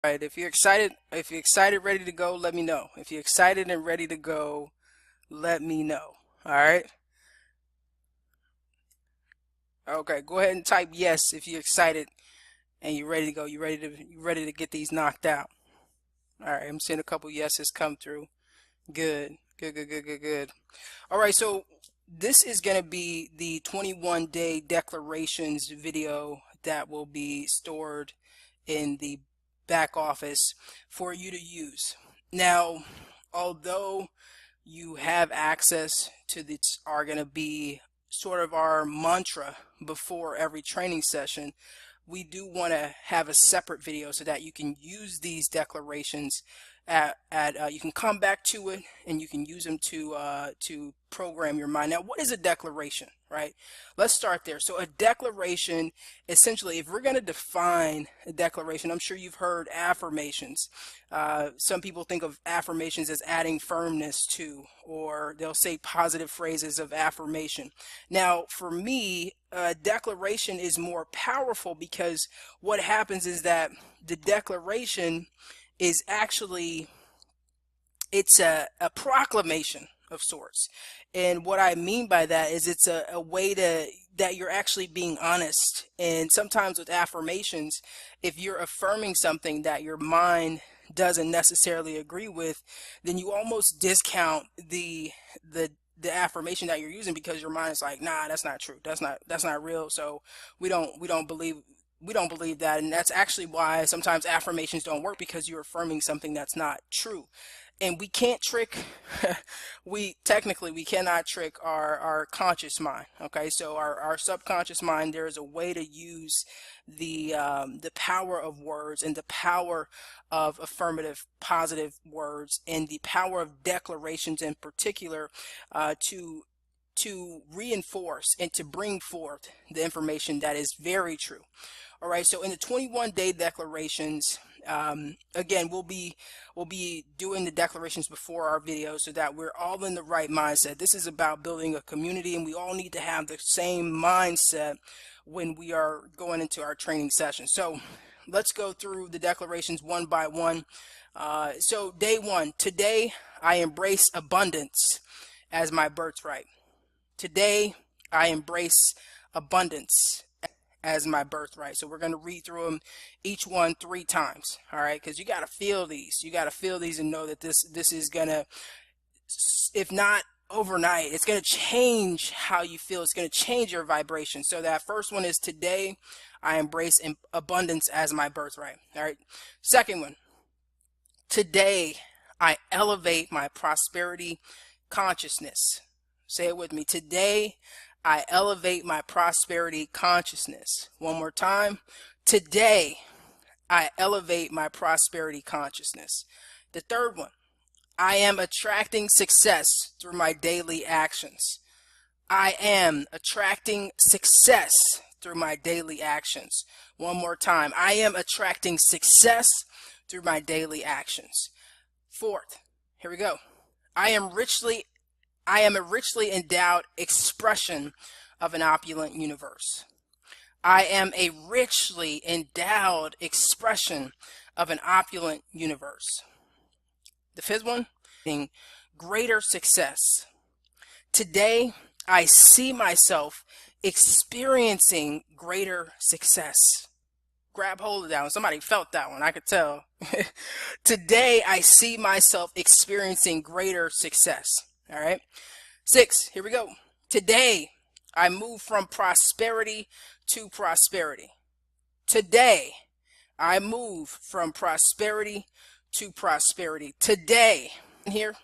All right, if you're excited, ready to go, let me know. If you're excited and ready to go, let me know. All right. Okay, go ahead and type yes if you're excited and you're ready to go. You ready to get these knocked out. All right, I'm seeing a couple yeses come through. Good. Good, good, good, good, good. All right, so this is going to be the 21-day declarations video that will be stored in the back office for you to use. Now, although you have access to this are going to be sort of our mantra before every training session, we do want to have a separate video so that you can use these declarations you can come back to it and you can use them to program your mind. Now, what is a declaration, right? Let's start there. So a declaration, essentially, if we're going to define a declaration, I'm sure you've heard affirmations. Some people think of affirmations as adding firmness to, or they'll say positive phrases of affirmation. Now, for me, a declaration is more powerful because what happens is that the declaration is actually, it's a proclamation of sorts. And what I mean by that is it's a way that you're actually being honest. And sometimes with affirmations, if you're affirming something that your mind doesn't necessarily agree with, then you almost discount the affirmation that you're using because your mind is like, nah, that's not true. That's not real. So we don't believe that. And that's actually why sometimes affirmations don't work, because you're affirming something that's not true. And we can't trick we cannot trick our conscious mind. Okay, so our subconscious mind, there is a way to use the power of words and the power of affirmative positive words and the power of declarations in particular, to reinforce and to bring forth the information that is very true. All right, so in the 21-day declarations, again, we'll be doing the declarations before our video so that we're all in the right mindset. This is about building a community, and we all need to have the same mindset when we are going into our training session. So let's go through the declarations one by one. So day one, today I embrace abundance as my birthright. Today I embrace abundance as my birthright. So we're going to read through them, each one 3 times. All right, because you got to feel these. You got to feel these and know that this is going to, if not overnight, it's going to change how you feel. It's going to change your vibration. So that first one is, today I embrace abundance as my birthright. All right. Second one, today I elevate my prosperity consciousness. Say it with me. Today I elevate my prosperity consciousness. One more time. Today I elevate my prosperity consciousness. The third one, I am attracting success through my daily actions. I am attracting success through my daily actions. One more time. I am attracting success through my daily actions. Fourth, here we go. I am a richly endowed expression of an opulent universe. I am a richly endowed expression of an opulent universe. The fifth one, greater success. Today, I see myself experiencing greater success. Grab hold of that one. Somebody felt that one. I could tell. Today, I see myself experiencing greater success. All right. 6, here we go. Today, I move from prosperity to prosperity. Today, I move from prosperity to prosperity. Today, here,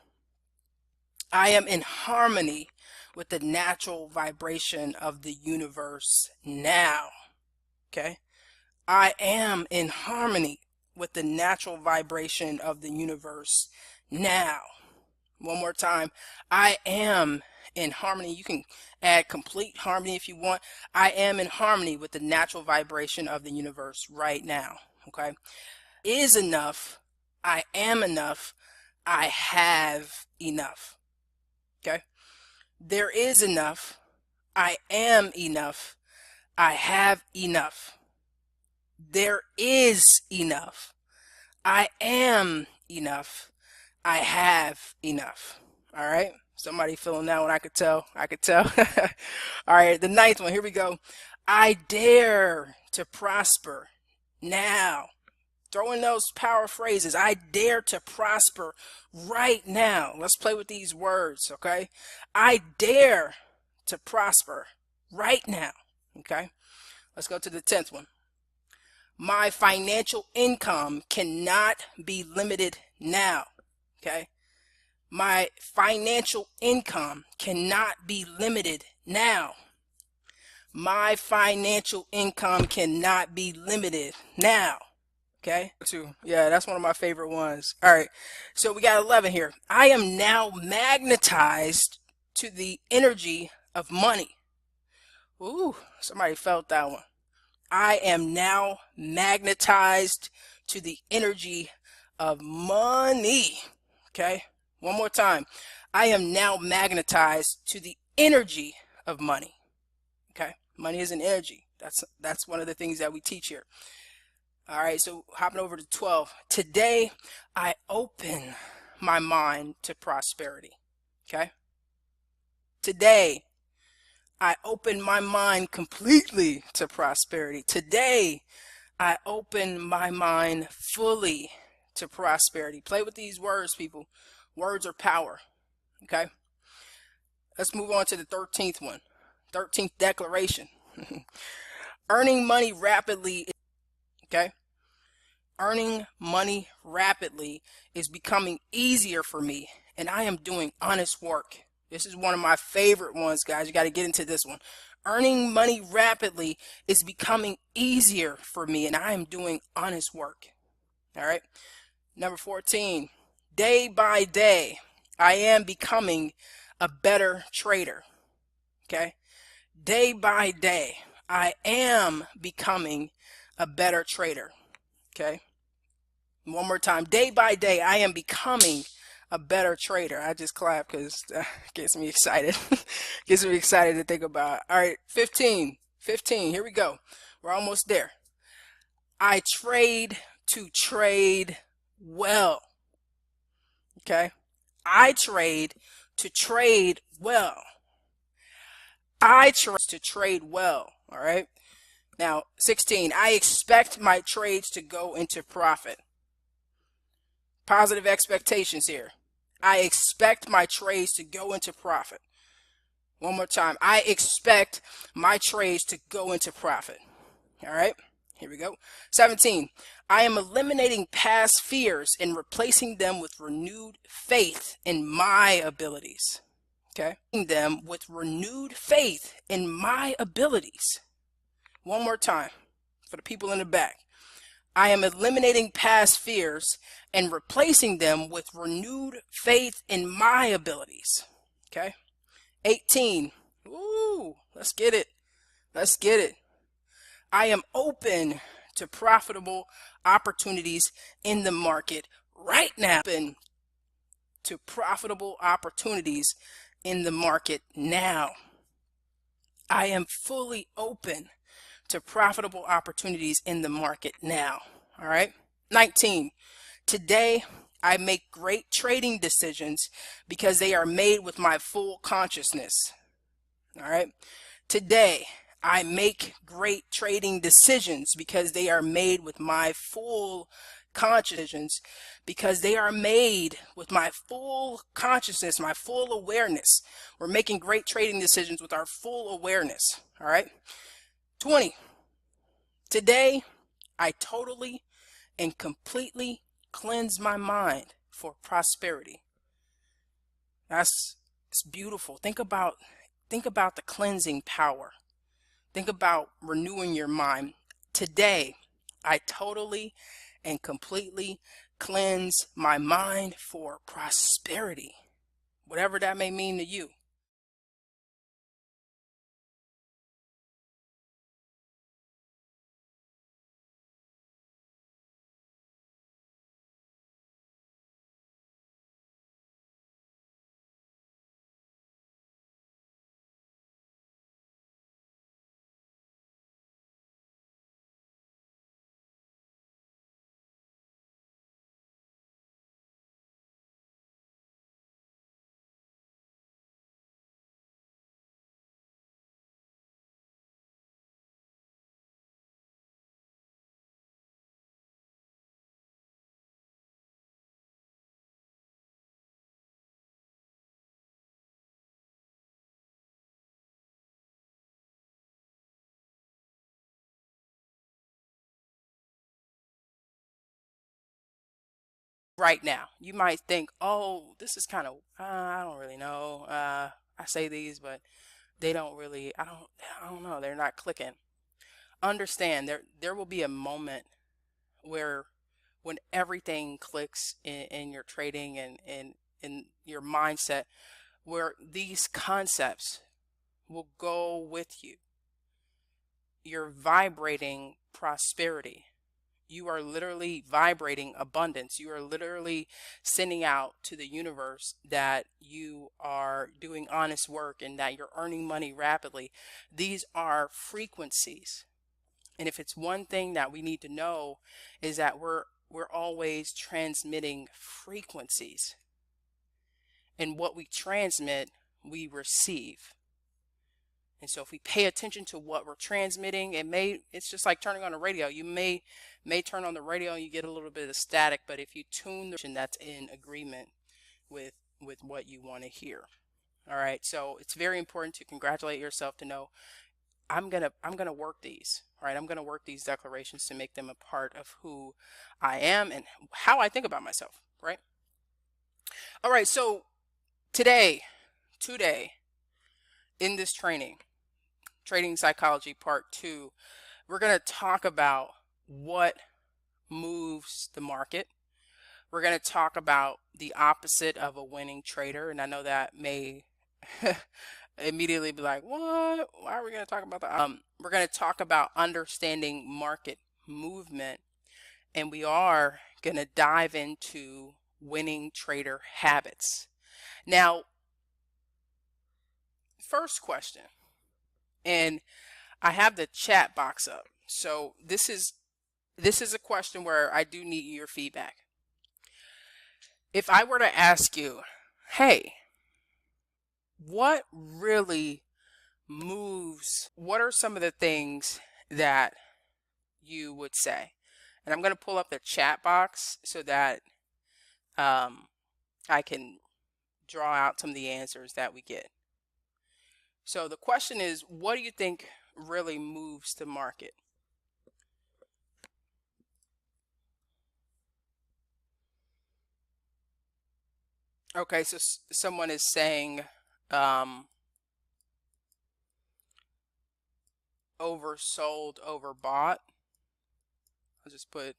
I am in harmony with the natural vibration of the universe now. Okay? I am in harmony with the natural vibration of the universe now. One more time. I am in harmony. You can add complete harmony if you want. I am in harmony with the natural vibration of the universe right now. Okay. Is enough. I am enough. I have enough. Okay. There is enough. I am enough. I have enough. There is enough. I am enough. I have enough. All right. Somebody feeling that one. I could tell. I could tell. All right. The ninth one. Here we go. I dare to prosper now. Throw in those power phrases. I dare to prosper right now. Let's play with these words. Okay. I dare to prosper right now. Okay. Let's go to the 10th one. My financial income cannot be limited now. Okay. My financial income cannot be limited now. My financial income cannot be limited now. Okay. Yeah, that's one of my favorite ones. All right. So we got 11 here. I am now magnetized to the energy of money. Ooh, somebody felt that one. I am now magnetized to the energy of money. Okay. One more time. I am now magnetized to the energy of money. Okay. Money is an energy. That's one of the things that we teach here. All right. So hopping over to 12. Today, I open my mind to prosperity. Okay. Today, I open my mind completely to prosperity. Today, I open my mind fully to prosperity. Play with these words, people. Words are power. Okay. Let's move on to the 13th one. 13th declaration. Earning money rapidly. Okay. Earning money rapidly is becoming easier for me, and I am doing honest work. This is one of my favorite ones, guys. You got to get into this one. Earning money rapidly is becoming easier for me, and I am doing honest work. All right. Number 14. Day by day, I am becoming a better trader. Okay. Day by day, I am becoming a better trader. Okay. One more time. Day by day, I am becoming a better trader. I just clap because gets me excited. Gets me excited to think about. All right, 15. 15. Here we go. We're almost there. I trade to trade well. Okay. I trade to trade well. I trade to trade well. All right. Now, 16. I expect my trades to go into profit. Positive expectations here. I expect my trades to go into profit. One more time. I expect my trades to go into profit. All right. Here we go. 17. I am eliminating past fears and replacing them with renewed faith in my abilities. Okay. Them with renewed faith in my abilities. One more time for the people in the back. I am eliminating past fears and replacing them with renewed faith in my abilities. Okay. 18. Ooh, let's get it. Let's get it. I am open to profitable opportunities in the market right now. Open to profitable opportunities in the market now. I am fully open to profitable opportunities in the market now. All right. 19. Today, I make great trading decisions because they are made with my full consciousness. All right. Today, I make great trading decisions because they are made with my full consciousness, because they are made with my full consciousness, my full awareness. We're making great trading decisions with our full awareness. All right. 20. Today, I totally and completely cleanse my mind for prosperity. It's beautiful. Think about the cleansing power. Think about renewing your mind. Today, I totally and completely cleanse my mind for prosperity, whatever that may mean to you. right now. You might think, oh, this is kind of, I don't really know. I say these, but they don't really, I don't know. They're not clicking. Understand there will be a moment where when everything clicks in your trading and in your mindset, where these concepts will go with you. You're vibrating prosperity. You are literally vibrating abundance. You are literally sending out to the universe that you are doing honest work and that you're earning money rapidly. These are frequencies. And if it's one thing that we need to know is that we're always transmitting frequencies. And what we transmit, we receive. And so if we pay attention to what we're transmitting, it's just like turning on the radio. You may turn on the radio and you get a little bit of static, but if you tune the that's in agreement with what you want to hear. All right. So it's very important to congratulate yourself to know I'm gonna work these. All right, I'm gonna work these declarations to make them a part of who I am and how I think about myself. Right. All right. So today, in this training, Trading Psychology Part 2, we're going to talk about what moves the market. We're going to talk about the opposite of a winning trader. And I know that may immediately be like, what? Why are we going to talk about that? We're going to talk about understanding market movement. And we are going to dive into winning trader habits. Now, first question. And I have the chat box up. So this is a question where I do need your feedback. If I were to ask you, hey, what really moves? What are some of the things that you would say? And I'm going to pull up the chat box so that I can draw out some of the answers that we get. So the question is, what do you think really moves the market? Okay, so someone is saying oversold, overbought. I'll just put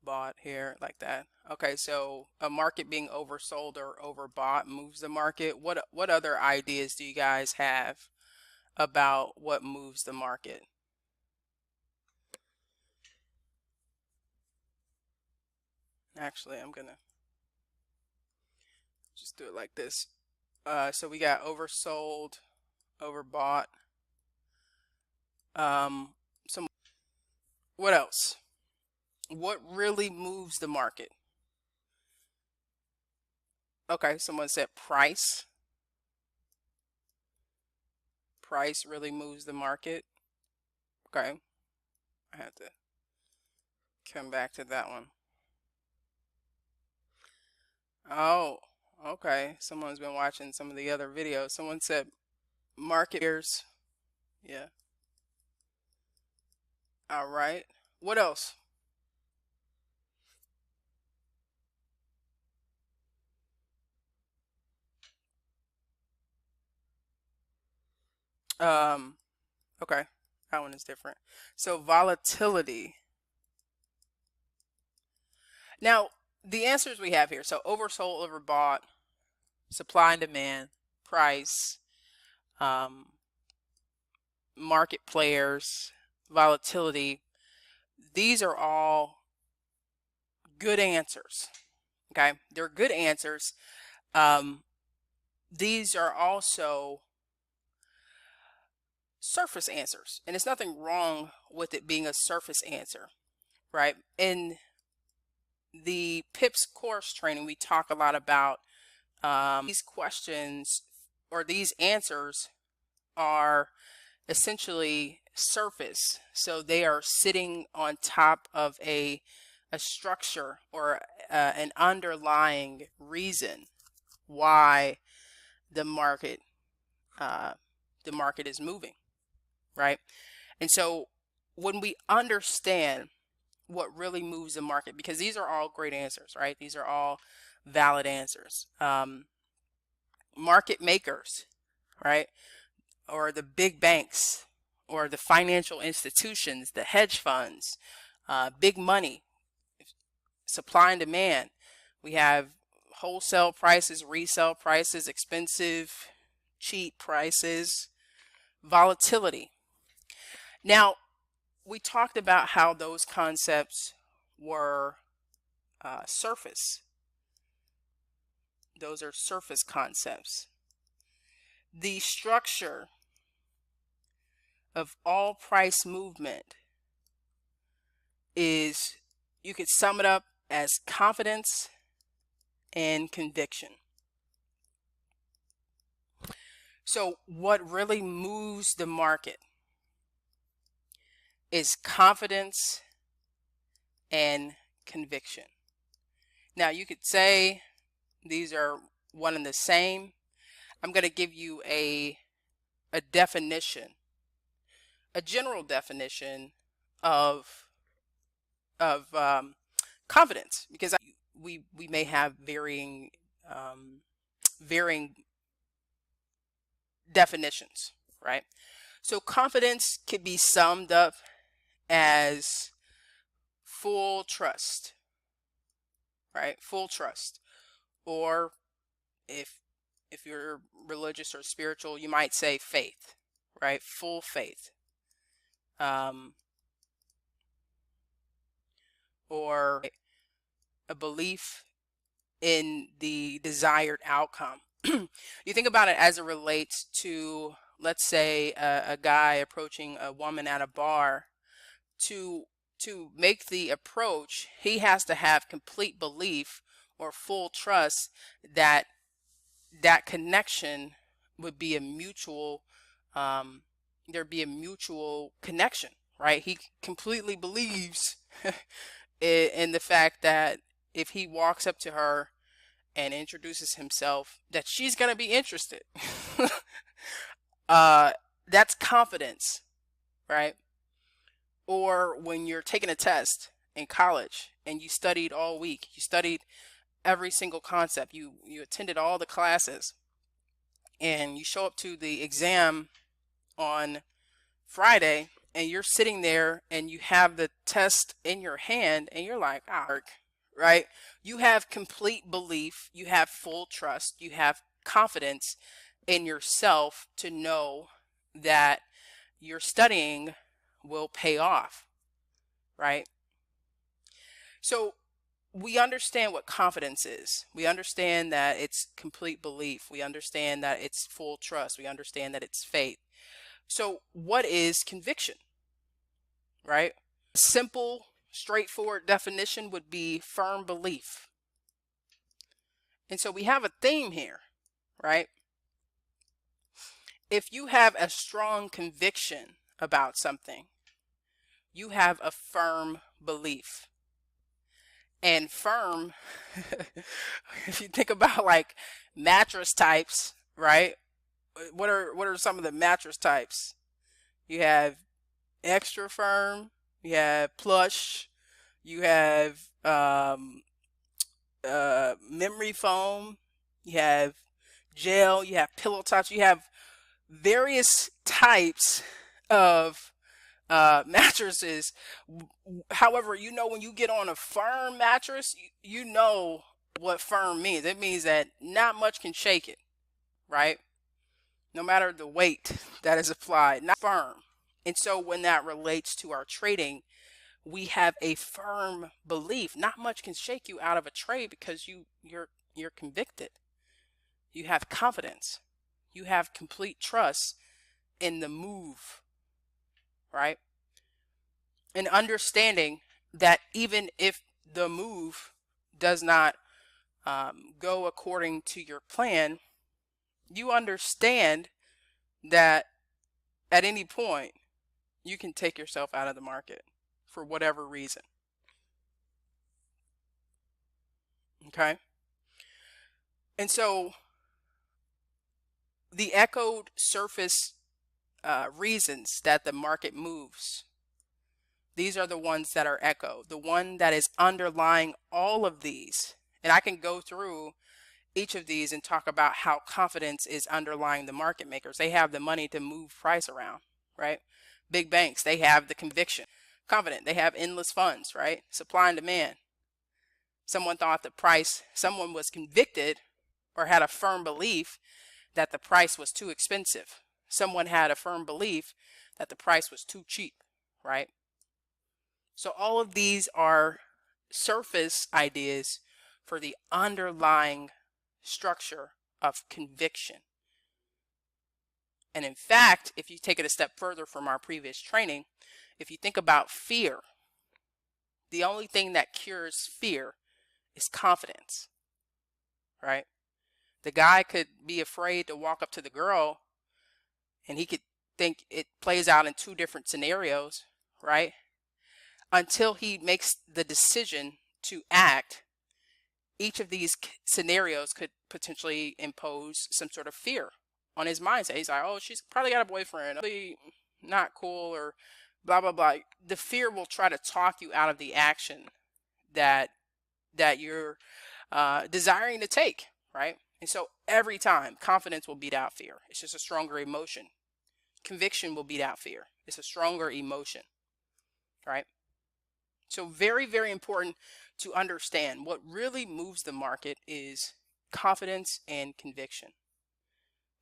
bought here like that. Okay, so a market being oversold or overbought moves the market. What other ideas do you guys have about what moves the market? Actually, I'm gonna just do it like this. So we got oversold, overbought. What else? What really moves the market? Okay, someone said price. Price really moves the market. Okay, I have to come back to that one. Oh, okay. Someone's been watching some of the other videos. Someone said market fears. Yeah. All right. What else? Okay. That one is different. So volatility. Now, the answers we have here. So oversold, overbought, supply and demand, price, market players, volatility. These are all good answers. Okay. They're good answers. These are also surface answers, and there's nothing wrong with it being a surface answer, right? In the PIPS course training, we talk a lot about these questions or these answers are essentially surface. So they are sitting on top of a structure or an underlying reason why the market is moving, right? And so when we understand what really moves the market, because these are all great answers, right? These are all valid answers. Market makers, right? Or the big banks, or the financial institutions, the hedge funds, big money, supply and demand. We have wholesale prices, resale prices, expensive, cheap prices, volatility. Now, we talked about how those concepts were surface. Those are surface concepts. The structure of all price movement is, you could sum it up as confidence and conviction. So what really moves the market is confidence and conviction. Now, you could say these are one and the same. I'm going to give you a definition, a general definition of confidence, because we may have varying definitions, right? So confidence can be summed up as full trust, right? Full trust. Or if you're religious or spiritual, you might say faith, right? Full faith. Or a belief in the desired outcome. You think about it as it relates to, let's say, a guy approaching a woman at a bar. To make the approach, he has to have complete belief or full trust that that connection would be a mutual, there'd be a mutual connection, right? He completely believes in the fact that if he walks up to her and introduces himself, that she's going to be interested. That's confidence, right? Or when you're taking a test in college and you studied all week, you studied every single concept, you attended all the classes, and you show up to the exam on Friday, and you're sitting there and you have the test in your hand and you're like, right? You have complete belief, you have full trust, you have confidence in yourself to know that your studying will pay off, right? So we understand what confidence is. We understand that it's complete belief. We understand that it's full trust. We understand that it's faith. So what is conviction, right? A simple, straightforward definition would be firm belief. And so we have a theme here, right? If you have a strong conviction about something, you have a firm belief. And firm, if you think about like mattress types, right? What are some of the mattress types? You have extra firm, you have plush, you have memory foam, you have gel, you have pillow tops, you have various types of mattresses. However, you know, when you get on a firm mattress, you know what firm means. It means that not much can shake it, right? No matter the weight that is applied, not firm. And so when that relates to our trading, we have a firm belief. Not much can shake you out of a trade because you're convicted. You have confidence. You have complete trust in the move, right? And understanding that even if the move does not go according to your plan, you understand that at any point you can take yourself out of the market for whatever reason. Okay? And so the echoed surface reasons that the market moves These are the ones that are echo, the one that is underlying all of these. And I can go through each of these and talk about how confidence is underlying the market makers. They have the money to move price around, right? Big banks, they have the conviction. Confident, they have endless funds, right? Supply and demand. Someone thought the price, someone was convicted or had a firm belief that the price was too expensive. Someone had a firm belief that the price was too cheap, right? So all of these are surface ideas for the underlying structure of conviction. And in fact, if you take it a step further from our previous training, if you think about fear, the only thing that cures fear is confidence, right? The guy could be afraid to walk up to the girl and he could think it plays out in two different scenarios, right? Until he makes the decision to act, each of these scenarios could potentially impose some sort of fear on his mindset. He's like, oh, she's probably got a boyfriend, probably not cool, or blah, blah, blah. The fear will try to talk you out of the action that you're desiring to take, right? And so every time, confidence will beat out fear. It's just a stronger emotion. Conviction will beat out fear. It's a stronger emotion, right? So very, very important to understand what really moves the market is confidence and conviction.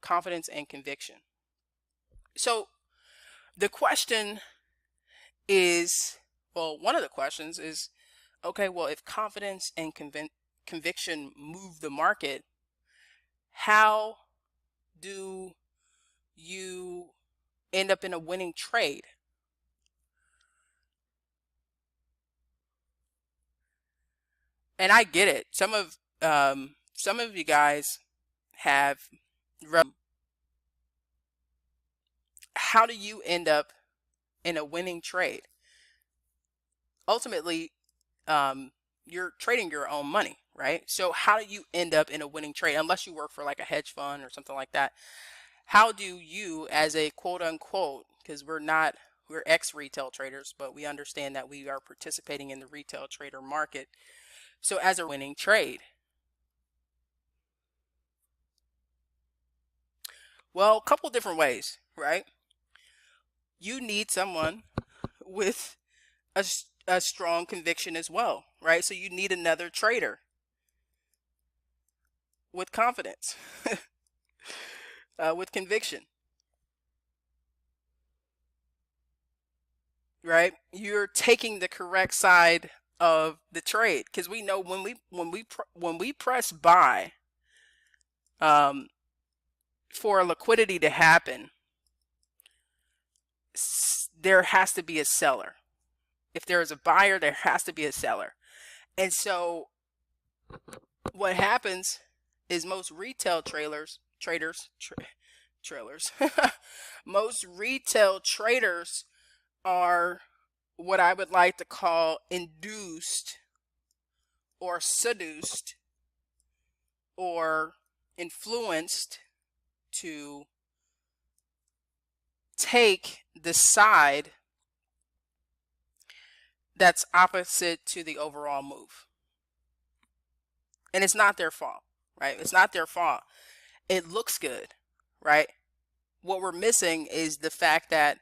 Confidence and conviction. So the question is, well, one of the questions is, okay, well, if confidence and conviction move the market, how do you end up in a winning trade? And I get it. Some of you guys have, how do you end up in a winning trade? Ultimately, you're trading your own money, right? So how do you end up in a winning trade? Unless you work for like a hedge fund or something like that. How do you, as a quote unquote, because we're ex-retail traders, but we understand that we are participating in the retail trader market. So as a winning trade, well, a couple different ways, right? You need someone with a strong conviction as well, right? So you need another trader with confidence, with conviction, right? You're taking the correct side of the trade, because we know when we press buy, for liquidity to happen, there has to be a seller. If there is a buyer, there has to be a seller. And so what happens is most retail most retail traders are what I would like to call induced or seduced or influenced to take the side that's opposite to the overall move. And it's not their fault, right? It's not their fault. It looks good, right? What we're missing is the fact that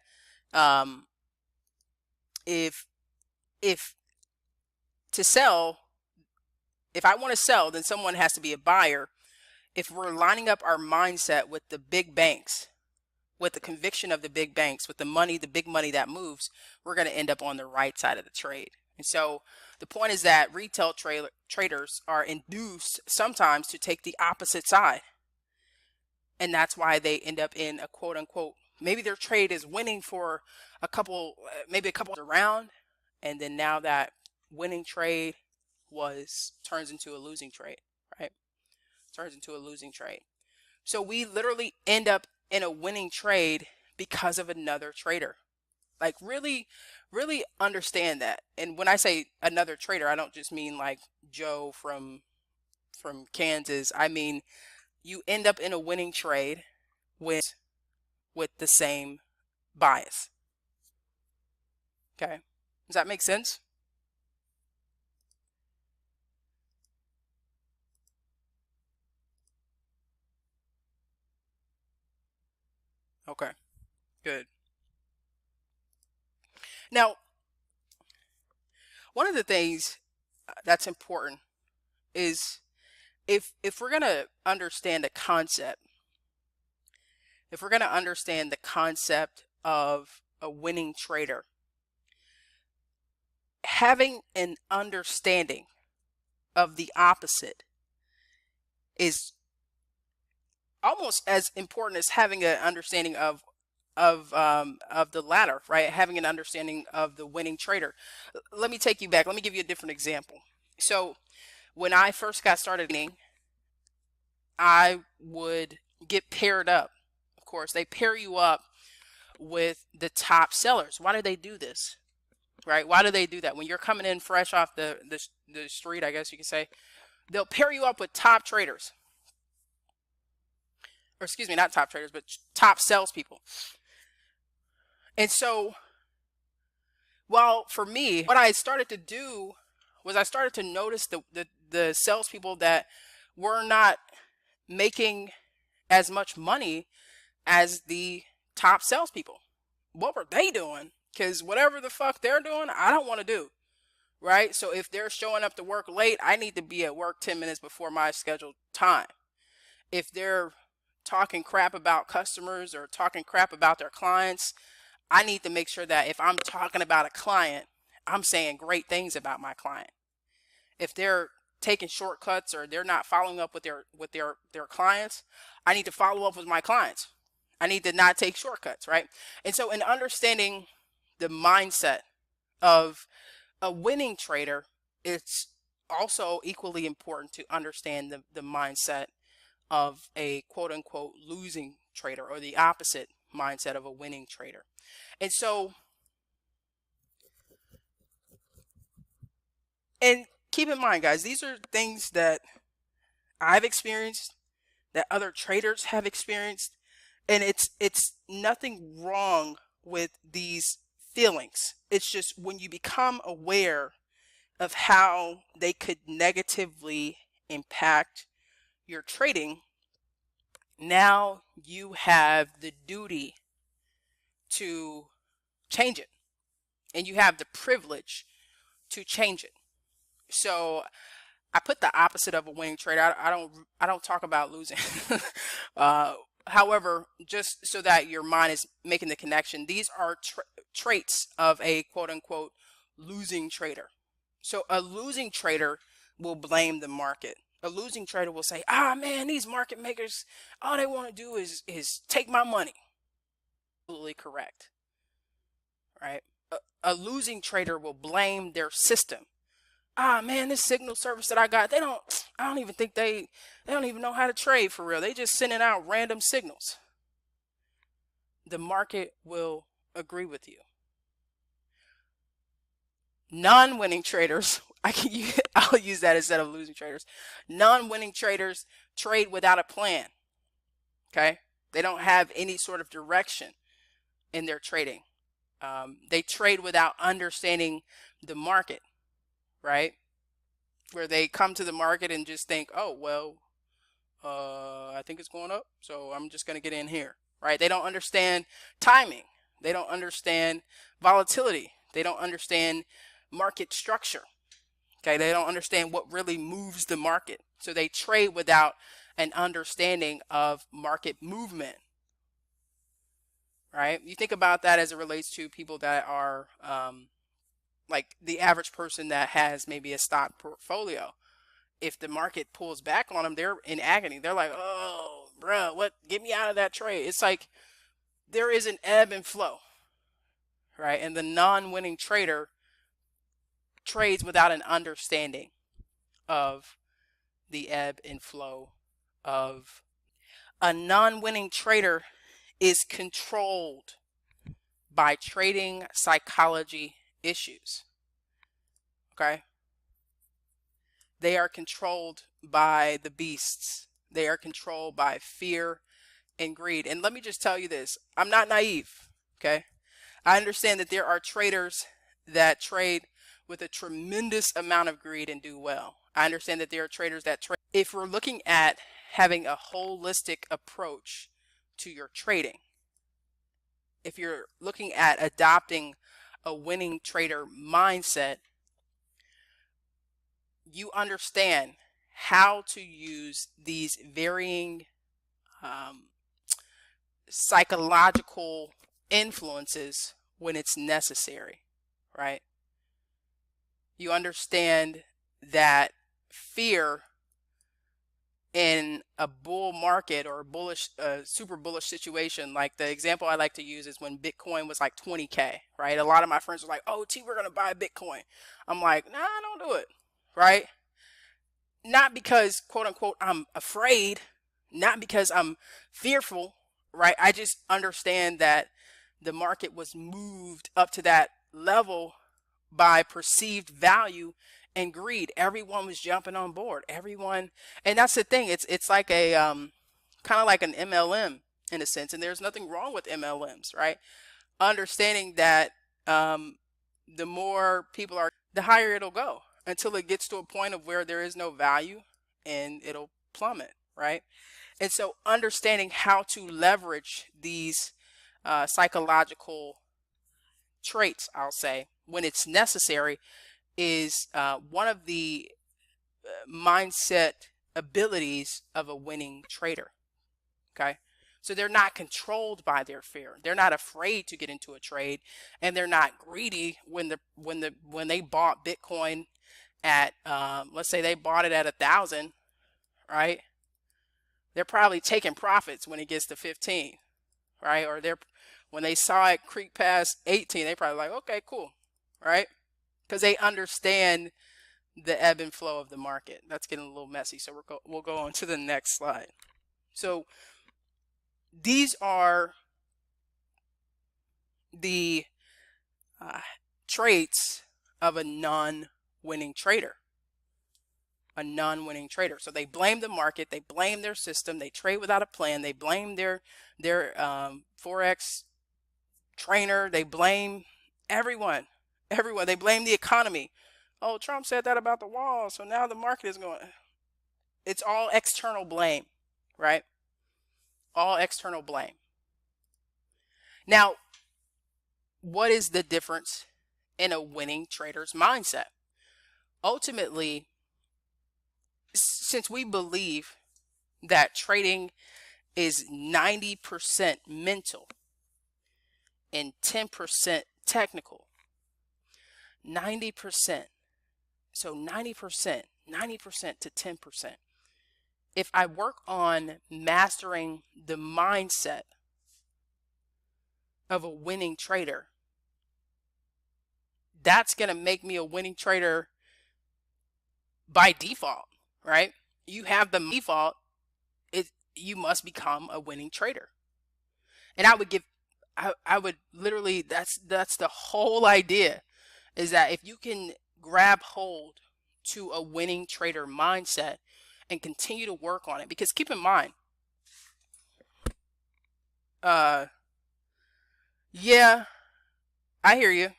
if to sell, if I want to sell, then someone has to be a buyer. If we're lining up our mindset with the big banks, with the conviction of the big banks, with the money, the big money that moves, we're going to end up on the right side of the trade. And so the point is that retail traders are induced sometimes to take the opposite side. And that's why they end up in a quote unquote, maybe their trade is winning for a couple, maybe a couple around, and then now that winning trade turns into a losing trade, right? Turns into a losing trade. So we literally end up in a winning trade because of another trader. Like really, really understand that. And when I say another trader, I don't just mean like Joe from Kansas. I mean, you end up in a winning trade with the same bias. Okay. Does that make sense? Okay, good. Now, one of the things that's important is if we're going to understand the concept, if we're going to understand the concept of a winning trader, having an understanding of the opposite is almost as important as having an understanding of the latter, right? Having an understanding of the winning trader. Let me take you back. Let me give you a different example. So when I first got started, I would get paired up. Of course, they pair you up with the top sellers. Why do they do this? Right? Why do they do that? When you're coming in fresh off the street, I guess you could say, they'll pair you up with top traders. Or excuse me, not top traders, but top salespeople. And so, well, for me, what I started to do was I started to notice the salespeople that were not making as much money as the top salespeople. What were they doing? Because whatever the fuck they're doing, I don't want to do. Right? So if they're showing up to work late, I need to be at work 10 minutes before my scheduled time. If they're talking crap about customers or talking crap about their clients, I need to make sure that if I'm talking about a client, I'm saying great things about my client. If they're taking shortcuts or they're not following up with their clients, I need to follow up with my clients. I need to not take shortcuts, right? And so in understanding the mindset of a winning trader, it's also equally important to understand the mindset of a quote unquote losing trader, or the opposite mindset of a winning trader. And so, and keep in mind, guys, these are things that I've experienced, that other traders have experienced, and it's nothing wrong with these feelings. It's just when you become aware of how they could negatively impact your trading, now you have the duty to change it, and you have the privilege to change it. So I put the opposite of a winning trader. I don't talk about losing. However, just so that your mind is making the connection, these are traits of a quote unquote losing trader. So a losing trader will blame the market. A losing trader will say, "Ah, man, these market makers, all they want to do is take my money." Absolutely correct, right? A losing trader will blame their system. "Ah, man, this signal service that I got, I don't even think they don't even know how to trade for real. They just sending out random signals." The market will agree with you. Non-winning traders, I'll use that instead of losing traders. Non-winning traders trade without a plan. Okay? They don't have any sort of direction in their trading. They trade without understanding the market, right? Where they come to the market and just think, "Oh, well, I think it's going up, so I'm just going to get in here," right? They don't understand timing. They don't understand volatility. They don't understand market structure. Okay, they don't understand what really moves the market. So they trade without an understanding of market movement, right? You think about that as it relates to people that are like the average person that has maybe a stock portfolio. If the market pulls back on them, they're in agony. They're like, "Oh, bruh, what? Get me out of that trade." It's like there is an ebb and flow, right? And the non-winning trader trades without an understanding of the ebb and flow of a non-winning trader is controlled by trading psychology issues. Okay? They are controlled by the beasts. They are controlled by fear and greed. And let me just tell you this, I'm not naive. Okay? I understand that there are traders that trade with a tremendous amount of greed and do well. I understand that there are traders that trade. If we're looking at having a holistic approach to your trading, if you're looking at adopting a winning trader mindset, you understand how to use these varying psychological influences when it's necessary, right? You understand that fear in a bull market or a bullish, super bullish situation, like the example I like to use is when Bitcoin was like 20K, right? A lot of my friends were like, oh, T, we're going to buy Bitcoin. I'm like, nah, don't do it, right? Not because, quote unquote, I'm afraid, not because I'm fearful, right? I just understand that the market was moved up to that level by perceived value and greed. Everyone was jumping on board. Everyone, and that's the thing. It's like a kind of like an MLM in a sense, and there's nothing wrong with MLMs, right? Understanding that the more people are, the higher it'll go until it gets to a point of where there is no value and it'll plummet, right? And so understanding how to leverage these psychological traits, I'll say, when it's necessary, is one of the mindset abilities of a winning trader. Okay. So they're not controlled by their fear. They're not afraid to get into a trade, and they're not greedy when they bought Bitcoin at let's say they bought it at 1,000, right? They're probably taking profits when it gets to 15, right? Or when they saw it creep past 18, they probably like, okay, cool, right? Because they understand the ebb and flow of the market. That's getting a little messy, so we'll go on to the next slide. So these are the traits of a non-winning trader. A non-winning trader. So they blame the market, they blame their system, they trade without a plan, they blame their forex trainer, they blame everyone. They blame the economy. Oh, Trump said that about the wall, so now the market is going. It's all external blame, right? All external blame. Now, what is the difference in a winning trader's mindset? Ultimately, since we believe that trading is 90% mental and 10% technical, 90%, so 90% to 10%. If I work on mastering the mindset of a winning trader, that's going to make me a winning trader by default, right? You have the default, you must become a winning trader. And I would literally, that's the whole idea, is that if you can grab hold to a winning trader mindset and continue to work on it, because keep in mind, yeah, I hear you.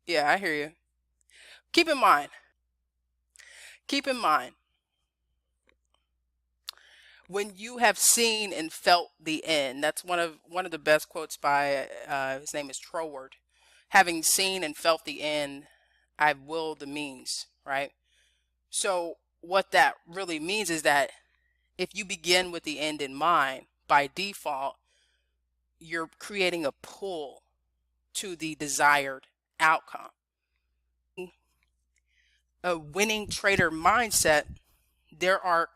Yeah, I hear you. Keep in mind, when you have seen and felt the end, that's one of the best quotes by his name is Troward. Having seen and felt the end, I've willed the means, right? So what that really means is that if you begin with the end in mind, by default, you're creating a pull to the desired outcome. A winning trader mindset, there are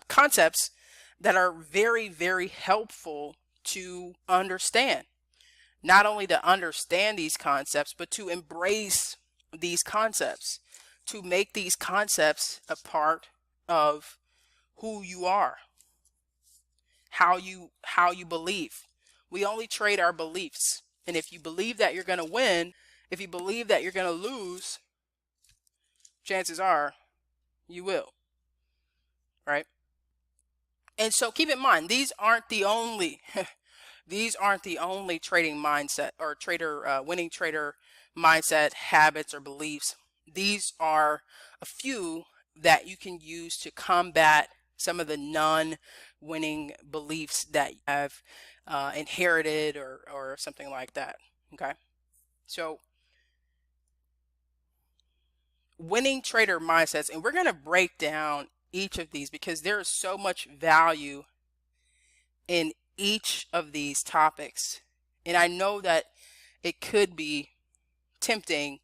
concepts that are very, very helpful to understand. Not only to understand these concepts, but to embrace these concepts, to make these concepts a part of who you are, how you believe. We only trade our beliefs. And if you believe that you're going to win, if you believe that you're going to lose, chances are you will, right? And so keep in mind, these aren't the only these aren't the only trading mindset or winning trader mindset, habits, or beliefs. These are a few that you can use to combat some of the non-winning beliefs that you have inherited or something like that. Okay. So winning trader mindsets, and we're going to break down each of these because there is so much value in each of these topics. And I know that it could be tempting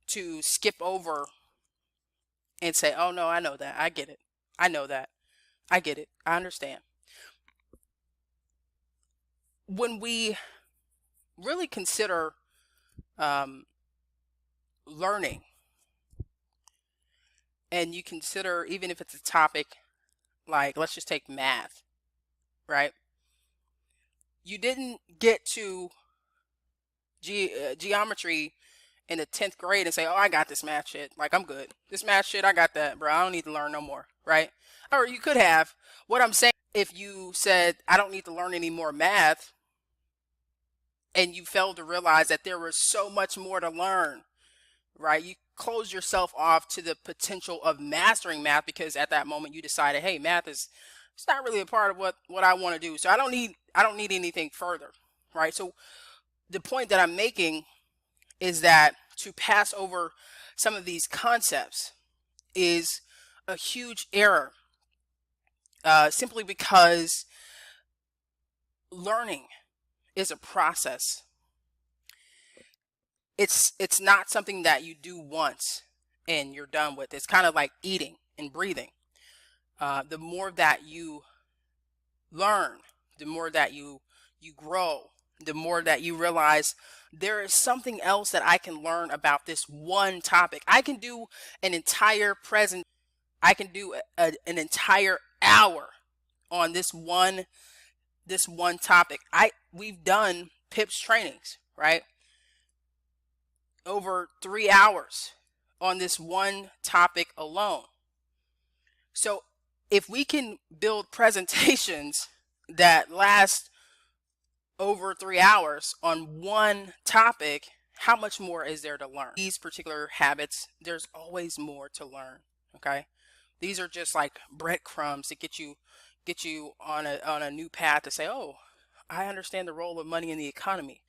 to skip over and say, oh no, I know that. I get it. I know that. I get it. I understand. When we really consider learning, and you consider, even if it's a topic like, let's just take math, right? You didn't get to geometry in the 10th grade and say, oh, I got this math shit. Like, I'm good. This math shit, I got that, bro. I don't need to learn no more, right? Or you could have. What I'm saying, if you said, I don't need to learn any more math, and you failed to realize that there was so much more to learn, right? You close yourself off to the potential of mastering math because at that moment you decided, hey, math is, it's not really a part of what I want to do. So I don't need anything further, right? So the point that I'm making is that to pass over some of these concepts is a huge error, simply because learning is a process. It's not something that you do once and you're done with. It's kind of like eating and breathing. The more that you learn, the more that you grow, the more that you realize there is something else that I can learn about this one topic. I can do an entire I can do an entire hour on this one topic. We've done Pips trainings, right? Over 3 hours on this one topic alone. So if we can build presentations that last over 3 hours on one topic, how much more is there to learn? These particular habits, there's always more to learn. Okay, these are just like breadcrumbs to get you on a new path to say, oh, I understand the role of money in the economy.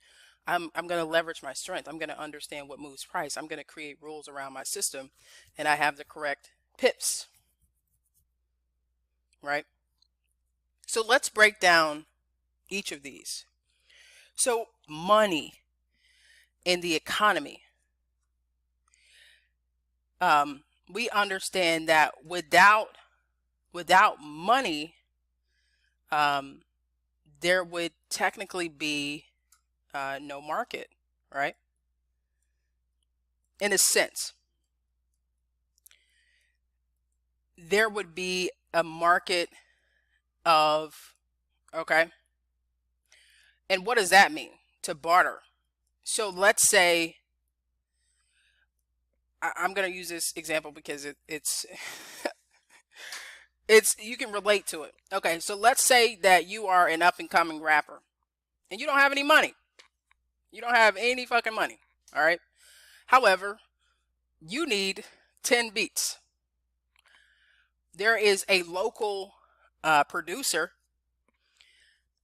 I'm going to leverage my strength. I'm going to understand what moves price. I'm going to create rules around my system, and I have the correct pips, right? So let's break down each of these. So money in the economy. We understand that without money, there would technically be no market, right? In a sense, there would be a market of, okay. And what does that mean? To barter. So let's say, I'm going to use this example because it's you can relate to it. Okay, so let's say that you are an up and coming rapper and you don't have any money. You don't have any fucking money, all right? However, you need 10 beats. There is a local producer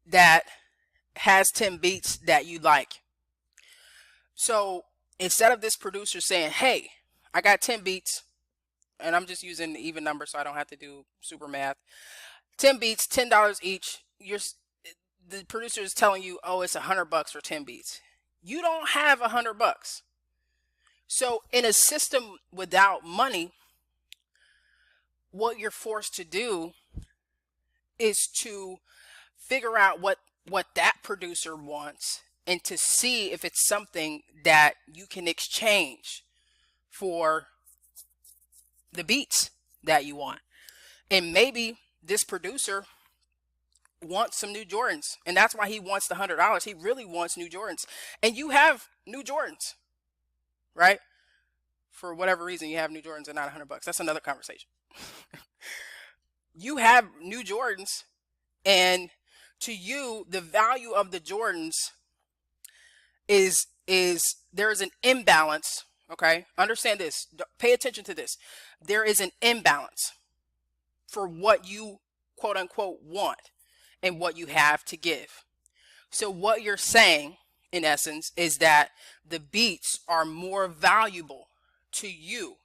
that has 10 beats that you like. So instead of this producer saying, hey, I got 10 beats, and I'm just using the even number so I don't have to do super math. 10 beats, $10 each. The producer is telling you, oh, it's $100 for 10 beats. You don't have $100. So in a system without money, what you're forced to do is to figure out what that producer wants and to see if it's something that you can exchange for the beats that you want. And maybe this producer wants some new Jordans, and that's why he wants the $100. He really wants new Jordans, and you have new Jordans, right? For whatever reason, you have new Jordans and not $100. That's another conversation. You have new Jordans, and to you, the value of the Jordans is there is an imbalance. Okay, understand this. Pay attention to this. There is an imbalance for what you quote unquote want and what you have to give. So what you're saying in essence is that the beats are more valuable to you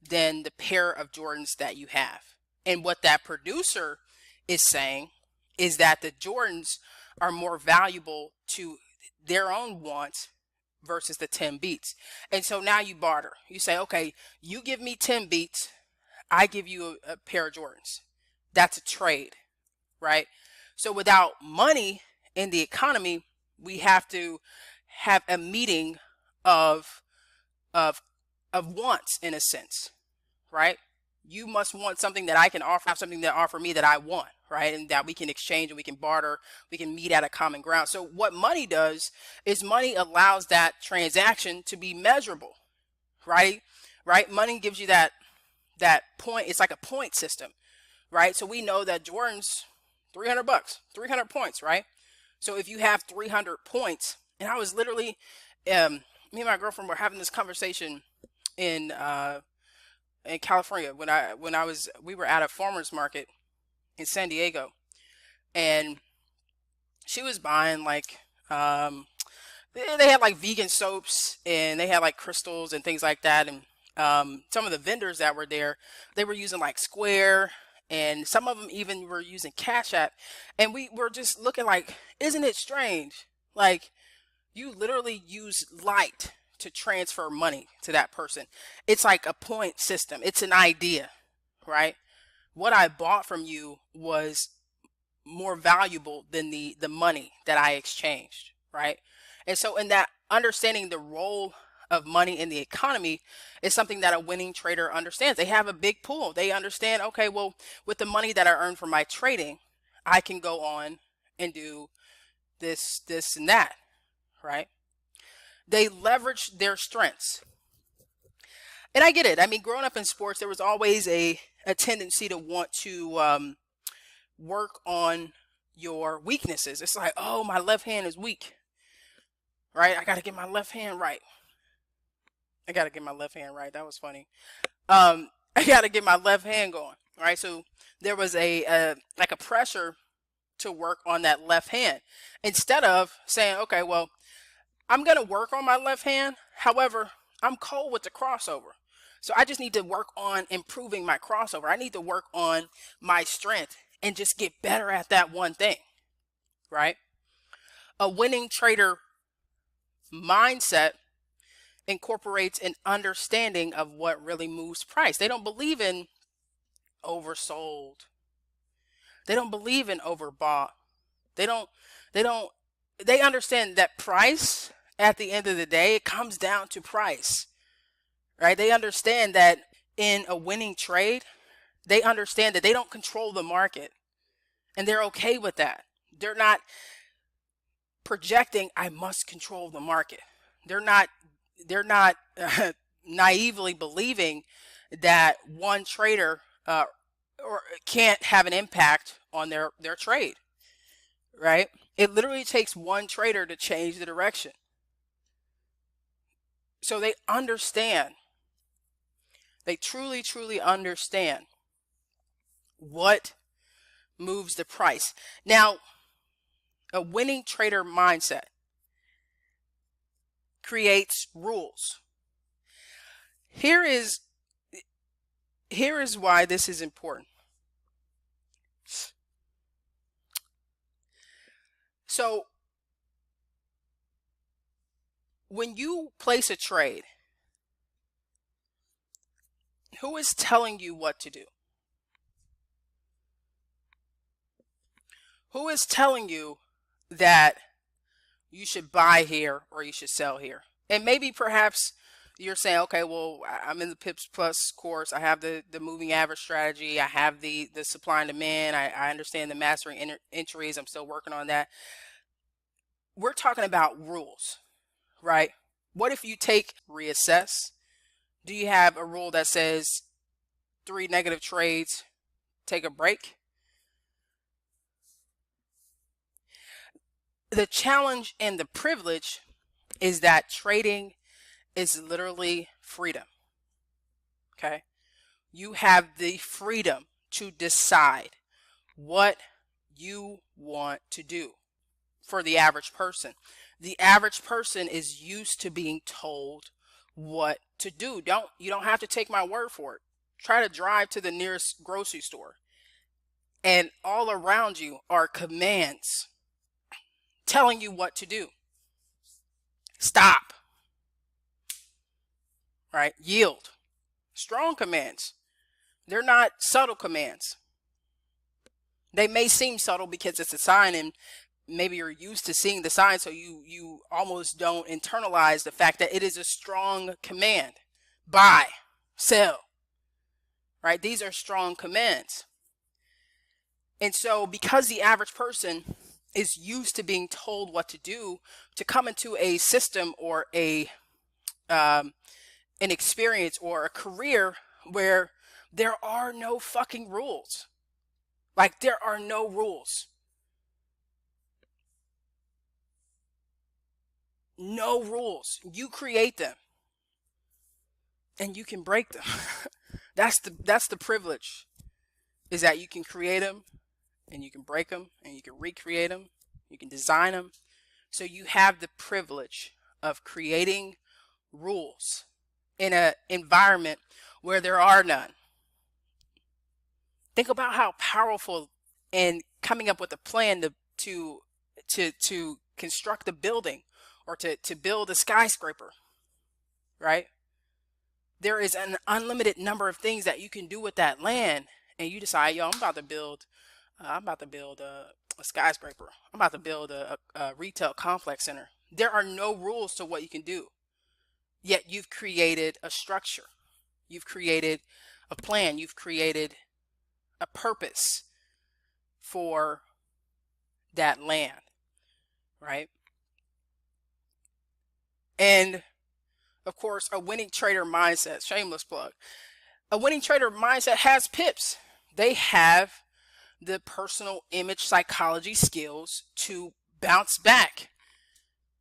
than the pair of Jordans that you have. And what that producer is saying is that the Jordans are more valuable to their own wants versus the 10 beats. And so now you barter. You say, okay, you give me 10 beats, I give you a pair of Jordans. That's a trade, right? So without money in the economy, we have to have a meeting of of wants in a sense, right? You must want something that I can offer, have something that offer me that I want, right? And that we can exchange and we can barter, we can meet at a common ground. So what money does is money allows that transaction to be measurable, right? Right? Money gives you that point. It's like a point system, right? So we know that Jordan's $300, 300 points, right? So if you have 300 points, and I was literally, me and my girlfriend were having this conversation in California we were at a farmer's market in San Diego, and she was buying like they had like vegan soaps and they had like crystals and things like that, and some of the vendors that were there, they were using like Square, and some of them even were using Cash App, and we were just looking like, isn't it strange? Like, you literally use light to transfer money to that person. It's like a point system. It's an idea, right? What I bought from you was more valuable than the money that I exchanged, right? And so in that, understanding the role of money in the economy is something that a winning trader understands. They have a big pool. They understand, okay, well, with the money that I earn from my trading, I can go on and do this, and that, right? They leverage their strengths. And I get it. I mean, growing up in sports, there was always a tendency to want to work on your weaknesses. It's like, oh, my left hand is weak, right? I got to get my left hand right. I got to get my left hand right. That was funny. I got to get my left hand going, right? So there was a like a pressure to work on that left hand instead of saying, okay, well, I'm going to work on my left hand. However, I'm cold with the crossover. So I just need to work on improving my crossover. I need to work on my strength and just get better at that one thing, right? A winning trader mindset incorporates an understanding of what really moves price. They don't believe in oversold. They don't believe in overbought. They understand that price, at the end of the day, it comes down to price, right? They understand that in a winning trade, they understand that they don't control the market, and they're okay with that. They're not projecting, I must control the market. They're not naively believing that one trader or can't have an impact on their trade, right? It literally takes one trader to change the direction. So they understand, they truly, truly understand what moves the price. Now, a winning trader mindset creates rules. Here is why this is important. So when you place a trade, who is telling you what to do? Who is telling you that you should buy here or you should sell here? And maybe perhaps you're saying, okay, well, I'm in the Pips Plus course. I have the moving average strategy. I have the supply and demand. I understand the mastering entries. I'm still working on that. We're talking about rules, right? What if you take reassess? Do you have a rule that says 3 negative trades, take a break? The challenge and the privilege is that trading is literally freedom. Okay? You have the freedom to decide what you want to do. For the average person, the average person is used to being told what to do. You don't have to take my word for it. Try to drive to the nearest grocery store, and all around you are commands telling you what to do. Stop, right? Yield. Strong commands. They're not subtle commands. They may seem subtle because it's a sign, and maybe you're used to seeing the sign, so you almost don't internalize the fact that it is a strong command. Buy, sell, right? These are strong commands. And so because the average person is used to being told what to do, to come into a system or an experience or a career where there are no fucking rules. Like, there are no rules. No rules. You create them, and you can break them. That's the privilege, is that you can create them, and you can break them, and you can recreate them, you can design them. So you have the privilege of creating rules in an environment where there are none. Think about how powerful, and coming up with a plan to construct a building, or to build a skyscraper, right? There is an unlimited number of things that you can do with that land, and you decide, yo, I'm about to build a skyscraper. I'm about to build a retail complex center. There are no rules to what you can do, yet you've created a structure. You've created a plan. You've created a purpose for that land, right? And of course, a winning trader mindset, shameless plug. A winning trader mindset has pips. They have the personal image psychology skills to bounce back.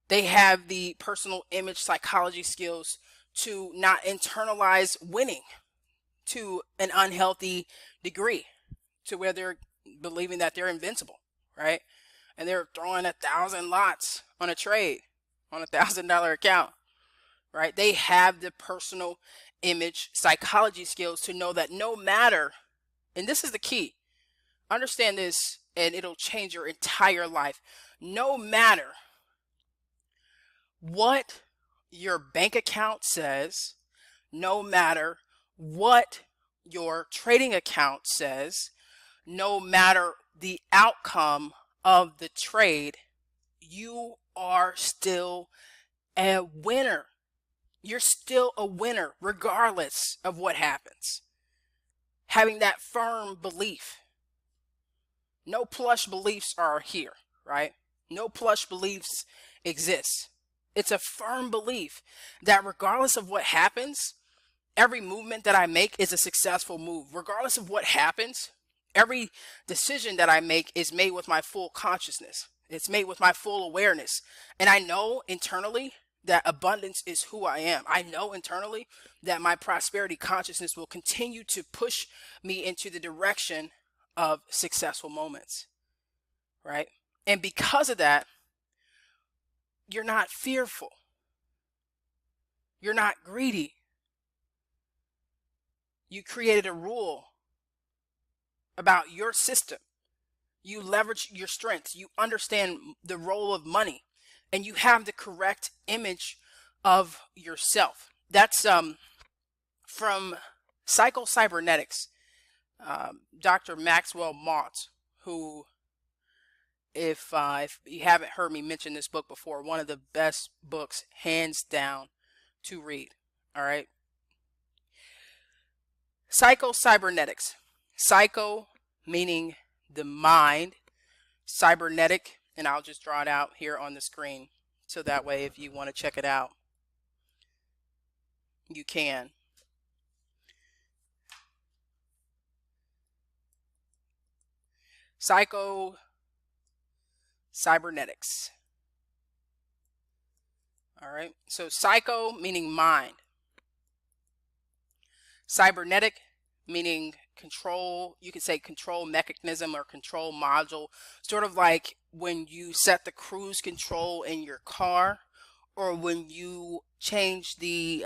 They have the personal image psychology skills to not internalize winning to an unhealthy degree, to where they're believing that they're invincible, right? And they're throwing 1,000 lots on a trade on $1,000 account, right? They have the personal image psychology skills to know that no matter, and this is the key, understand this and it'll change your entire life. No matter what your bank account says, no matter what your trading account says, no matter the outcome of the trade, you are still a winner. You're still a winner regardless of what happens. Having that firm belief. No plush beliefs are here, right? No plush beliefs exist. It's a firm belief that regardless of what happens, every movement that I make is a successful move. Regardless of what happens, every decision that I make is made with my full consciousness. It's made with my full awareness. And I know internally that abundance is who I am. I know internally that my prosperity consciousness will continue to push me into the direction of successful moments, right? And because of that, you're not fearful. You're not greedy. You created a rule about your system. You leverage your strengths. You understand the role of money, and you have the correct image of yourself. That's from Psycho-Cybernetics, Dr. Maxwell Maltz, who, if you haven't heard me mention this book before, one of the best books, hands down, to read. All right. Psycho-Cybernetics. Psycho meaning the mind, cybernetic, and I'll just draw it out here on the screen, so that way if you want to check it out, you can. Psycho-Cybernetics. All right. So psycho meaning mind. Cybernetic meaning control. You could say control mechanism or control module. Sort of like when you set the cruise control in your car, or when you change the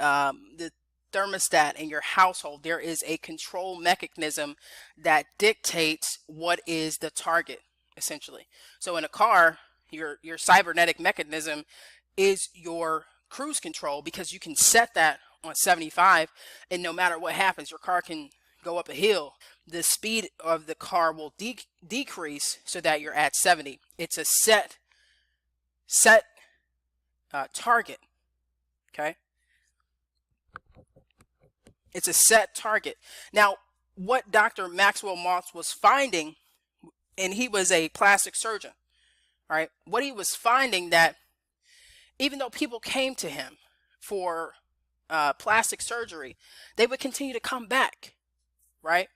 thermostat in your household. There is a control mechanism that dictates what is the target, essentially. So in a car, your cybernetic mechanism is your cruise control, because you can set that on 75, and no matter what happens, your car can go up a hill. The speed of the car will decrease so that you're at 70. It's a set target. Okay, it's a set target. Now, what Dr. Maxwell Maltz was finding, and he was a plastic surgeon, right? What he was finding, that even though people came to him for plastic surgery, they would continue to come back, right?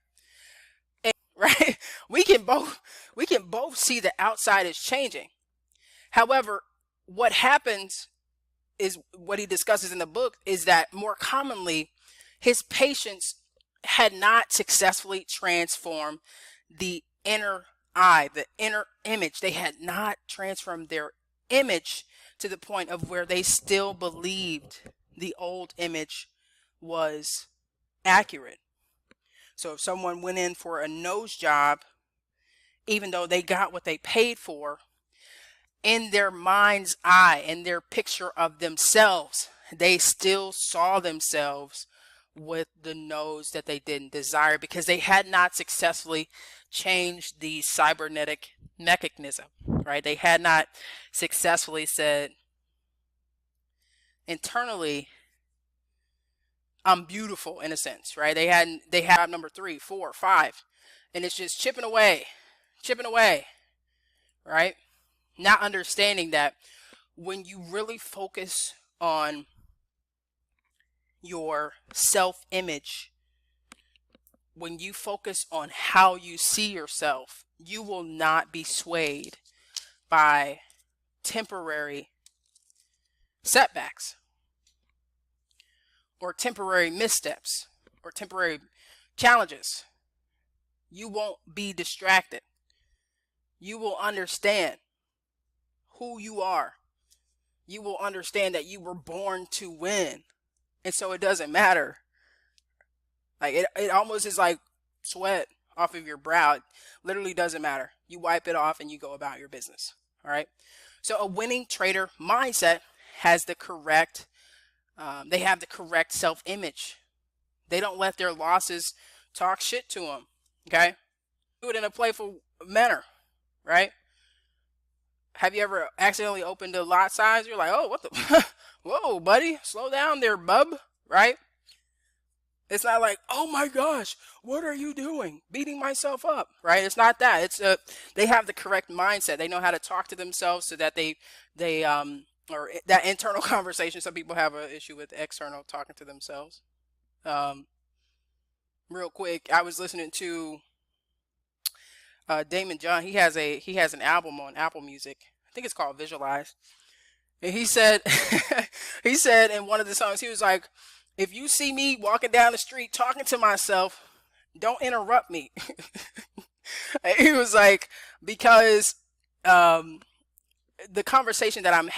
And, right, we can both see the outside is changing. However, what happens is, what he discusses in the book, is that more commonly his patients had not successfully transformed the inner eye, the inner image. They had not transformed their image to the point of where they still believed the old image was accurate. So if someone went in for a nose job, even though they got what they paid for, in their mind's eye, in their picture of themselves, they still saw themselves with the nose that they didn't desire, because they had not successfully changed the cybernetic mechanism, right? They had not successfully said internally, I'm beautiful, in a sense, right? They had number 3, 4, 5, and it's just chipping away, right? Not understanding that when you really focus on your self-image, when you focus on how you see yourself, you will not be swayed by temporary setbacks or temporary missteps or temporary challenges. You won't be distracted. You will understand who you are. You will understand that you were born to win. And so it doesn't matter. Like it almost is like sweat off of your brow. It literally doesn't matter. You wipe it off and you go about your business. All right. So a winning trader mindset has the correct, they have the correct self-image. They don't let their losses talk shit to them. Okay. Do it in a playful manner, right? Have you ever accidentally opened a lot size? You're like, oh, what the, whoa, buddy, slow down there, bub, right? It's not like, oh my gosh, what are you doing? Beating myself up, right? It's not that. It's they have the correct mindset. They know how to talk to themselves so that they or that internal conversation. Some people have an issue with external talking to themselves. Um, Real quick, I was listening to Damon John. He has an album on Apple Music. I think it's called Visualize. And he said he said in one of the songs, he was like, if you see me walking down the street talking to myself, don't interrupt me. He was like, because the conversation that I'm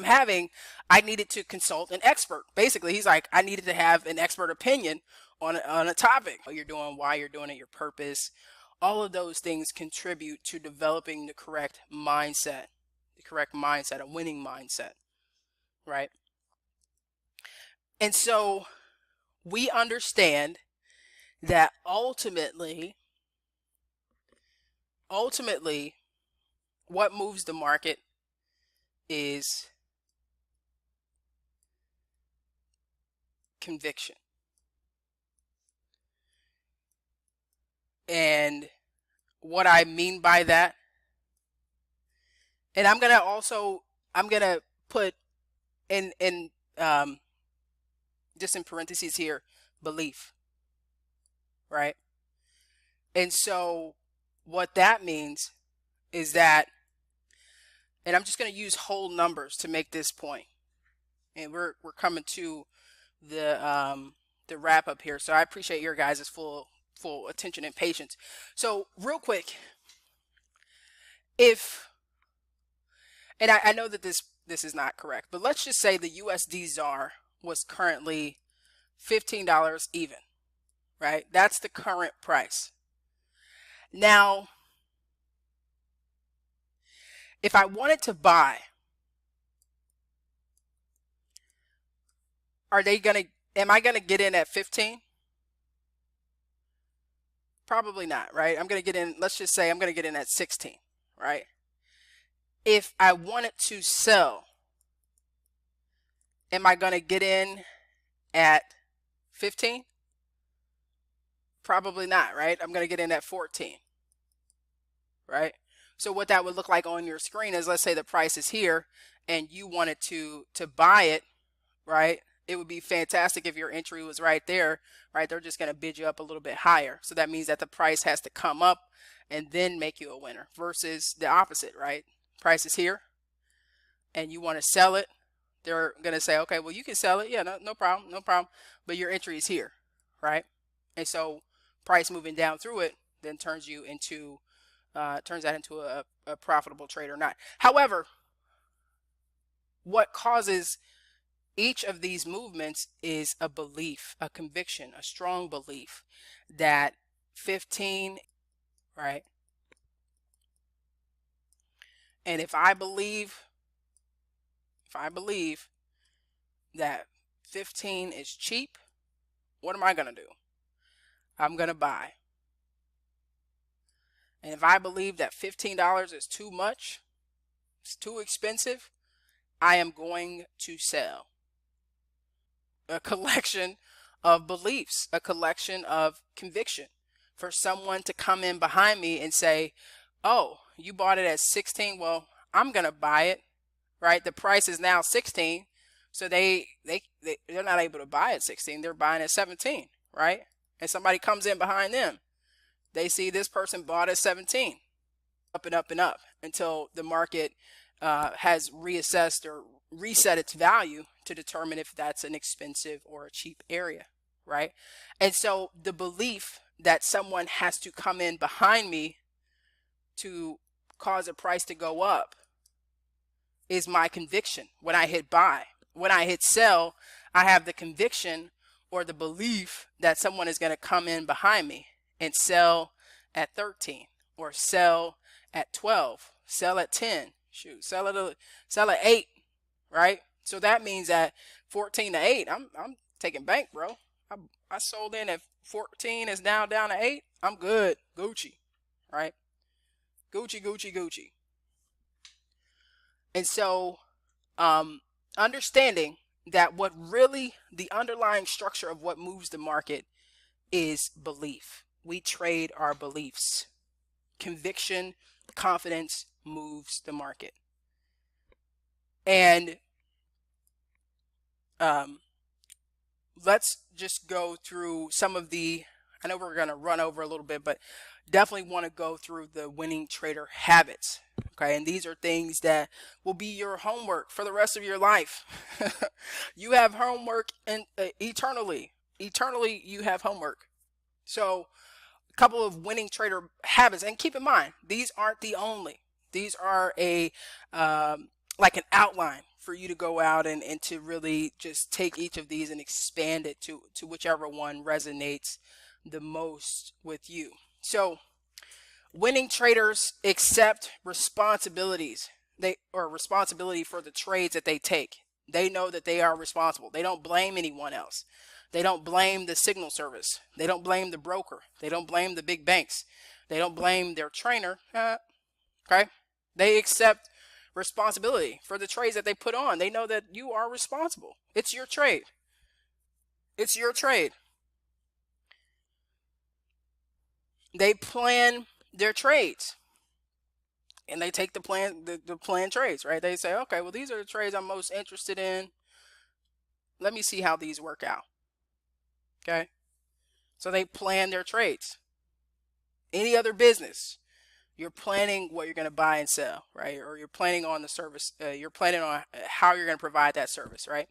having, I needed to consult an expert. Basically, he's like, I needed to have an expert opinion on a topic. What you're doing, why you're doing it, your purpose. All of those things contribute to developing the correct mindset, a winning mindset, right? And so we understand that ultimately, what moves the market is conviction. And what I mean by that, and I'm gonna put in just in parentheses here, belief, right? And so what that means is that, and I'm just going to use whole numbers to make this point. And we're coming to the wrap up here. So I appreciate your guys' full attention and patience. So real quick, if and I know that this is not correct, but let's just say the USD ZAR was currently $15 even, right? That's the current price. Now, if I wanted to buy, am I gonna get in at 15? Probably not, right? I'm gonna get in, let's just say I'm gonna get in at 16, right? If I wanted to sell, am I gonna get in at 15? Probably not, right? I'm gonna get in at 14, right? So what that would look like on your screen is, let's say the price is here and you wanted to buy it, right? It would be fantastic if your entry was right there, right? They're just going to bid you up a little bit higher. So that means that the price has to come up and then make you a winner, versus the opposite, right? Price is here and you want to sell it. They're going to say, okay, well, you can sell it. Yeah, no problem, no problem. But your entry is here, right? And so price moving down through it then turns that into a profitable trade or not. However, what causes each of these movements is a belief, a conviction, a strong belief that 15, right? And if I believe that 15 is cheap, what am I going to do? I'm going to buy. And if I believe that $15 is too much, it's too expensive, I am going to sell. A collection of beliefs, a collection of conviction. For someone to come in behind me and say, oh, you bought it at 16, well, I'm going to buy it, right? The price is now 16, so they're not able to buy at 16, they're buying at 17, right? And somebody comes in behind them, they see this person bought at 17, up and up and up until the market has reassessed or reset its value to determine if that's an expensive or a cheap area, right? And so the belief that someone has to come in behind me to cause a price to go up is my conviction. When I hit buy, when I hit sell, I have the conviction or the belief that someone is going to come in behind me and sell at 13 or sell at 12, sell at 10, shoot, sell at 8, right? So that means that 14 to 8, I'm taking bank, bro. I sold in at 14, is now down to 8. I'm good. Gucci, right? Gucci, Gucci, Gucci. And so understanding that what really the underlying structure of what moves the market is belief. We trade our beliefs. Conviction, confidence moves the market. And let's just go through some of the, I know we're going to run over a little bit, but definitely want to go through the winning trader habits. Okay, and these are things that will be your homework for the rest of your life. You have homework and eternally you have homework. So a couple of winning trader habits, and keep in mind, these aren't the only. These are a like an outline for you to go out and to really just take each of these and expand it to whichever one resonates the most with you. So winning traders accept responsibility for the trades that they take. They know that they are responsible. They don't blame anyone else. They don't blame the signal service. They don't blame the broker. They don't blame the big banks. They don't blame their trainer. Okay? They accept responsibility for the trades that they put on. They know that you are responsible. It's your trade. It's your trade. They plan their trades. And they take the planned trades, right? They say, okay, well, these are the trades I'm most interested in. Let me see how these work out. Okay? So they plan their trades. Any other business, you're planning what you're going to buy and sell, right? Or you're planning on the service, you're planning on how you're going to provide that service, right?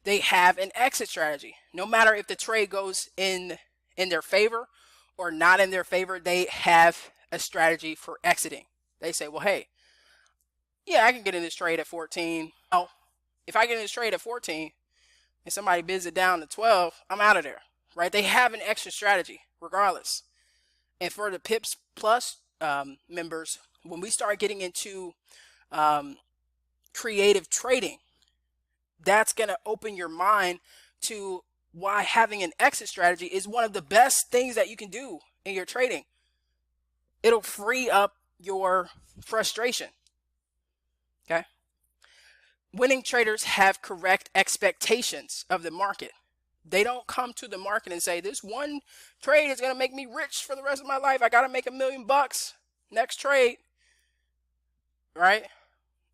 they have an exit strategy. No matter if the trade goes in their favor or not in their favor, they have a strategy for exiting. They say, well, hey, yeah, I can get in this trade at 14. Oh, if I get in this trade at 14 and somebody bids it down to 12, I'm out of there, right? They have an extra strategy regardless. And for the Pips Plus members, when we start getting into creative trading, that's going to open your mind to why having an exit strategy is one of the best things that you can do in your trading. It'll free up your frustration. Okay. Winning traders have correct expectations of the market. They don't come to the market and say, this one trade is going to make me rich for the rest of my life. I got to make $1 million next trade, right?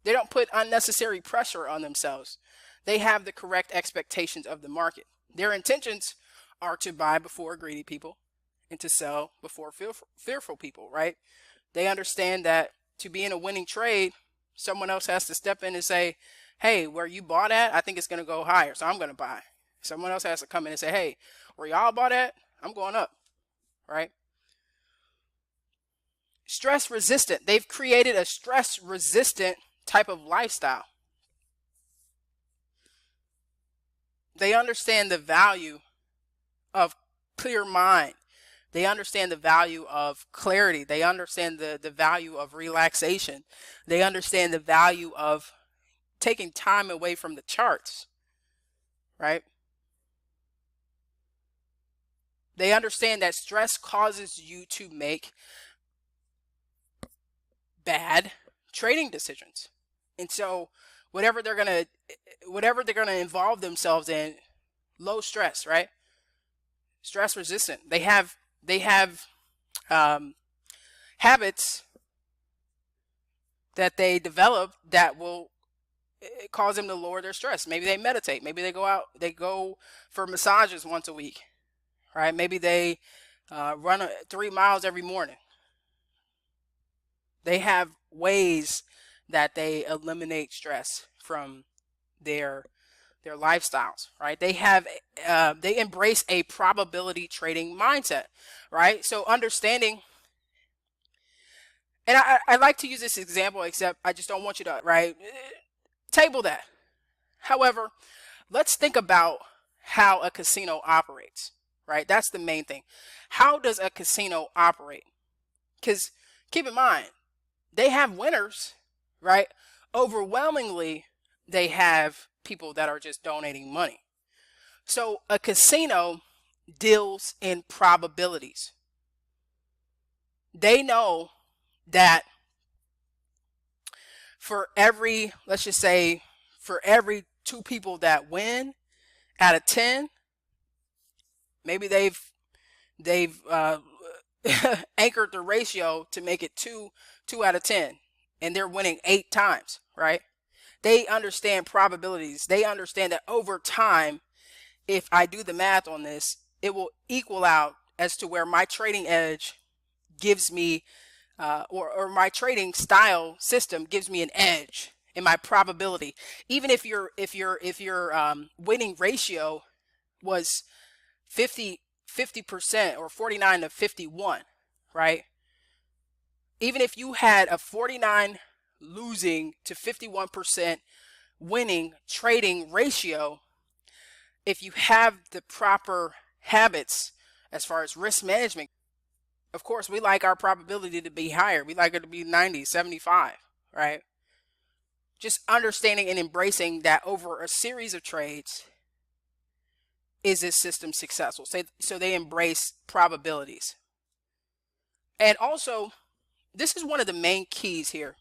They don't put unnecessary pressure on themselves. They have the correct expectations of the market. Their intentions are to buy before greedy people and to sell before fearful people, right? They understand that to be in a winning trade, someone else has to step in and say, hey, where you bought at, I think it's going to go higher, so I'm going to buy. Someone else has to come in and say, hey, where y'all bought at, I'm going up, right? Stress resistant. They've created a stress resistant type of lifestyle. They understand the value of clear mind. They understand the value of clarity. They understand the value of relaxation. They understand the value of taking time away from the charts, right? They understand that stress causes you to make bad trading decisions. And so whatever they're going to involve themselves in, low stress, right? Stress resistant. They have habits that they develop that will cause them to lower their stress. Maybe they meditate. Maybe they go for massages once a week, right? Maybe they run 3 miles every morning. They have ways that they eliminate stress from their lifestyles, right? They embrace a probability trading mindset, right? So understanding, and I like to use this example, except I just don't want you to, right? Table that. However, let's think about how a casino operates, right? That's the main thing. How does a casino operate? Because keep in mind, they have winners, right? Overwhelmingly, they have people that are just donating money. So a casino deals in probabilities. They know that for every, let's just say, for every 2 people that win out of 10, maybe they've anchored the ratio to make it 2 out of 10, and they're winning 8 times, right? They understand probabilities. They understand that over time, if I do the math on this, it will equal out as to where my trading edge gives me, or my trading style system gives me an edge in my probability. Even if your winning ratio was 50% or 49 to 51, right? Even if you had a 49 losing to 51% winning trading ratio, if you have the proper habits as far as risk management, of course, we like our probability to be higher. We like it to be 90, 75, right? Just understanding and embracing that over a series of trades is this system successful. So they embrace probabilities. And also, this is one of the main keys here.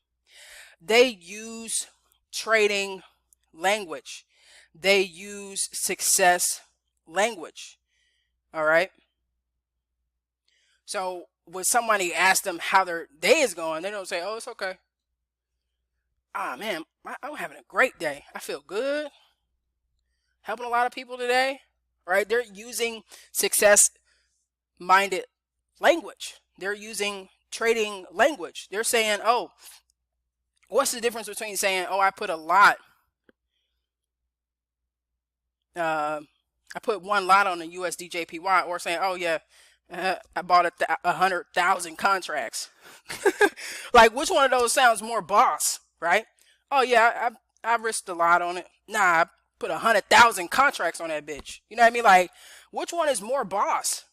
They use trading language. They use success language. All right. So when somebody asks them how their day is going, they don't say, oh, it's okay. Ah, man, I'm having a great day. I feel good. Helping a lot of people today. Right? They're using success-minded language. They're using trading language. They're saying, oh, what's the difference between saying, oh, I put a lot I put one lot on the USDJPY, or saying, oh yeah, I bought 100,000 contracts. Like, which one of those sounds more boss, right? Oh yeah, I risked a lot on it. Nah, I put 100,000 contracts on that bitch. You know what I mean? Like, which one is more boss?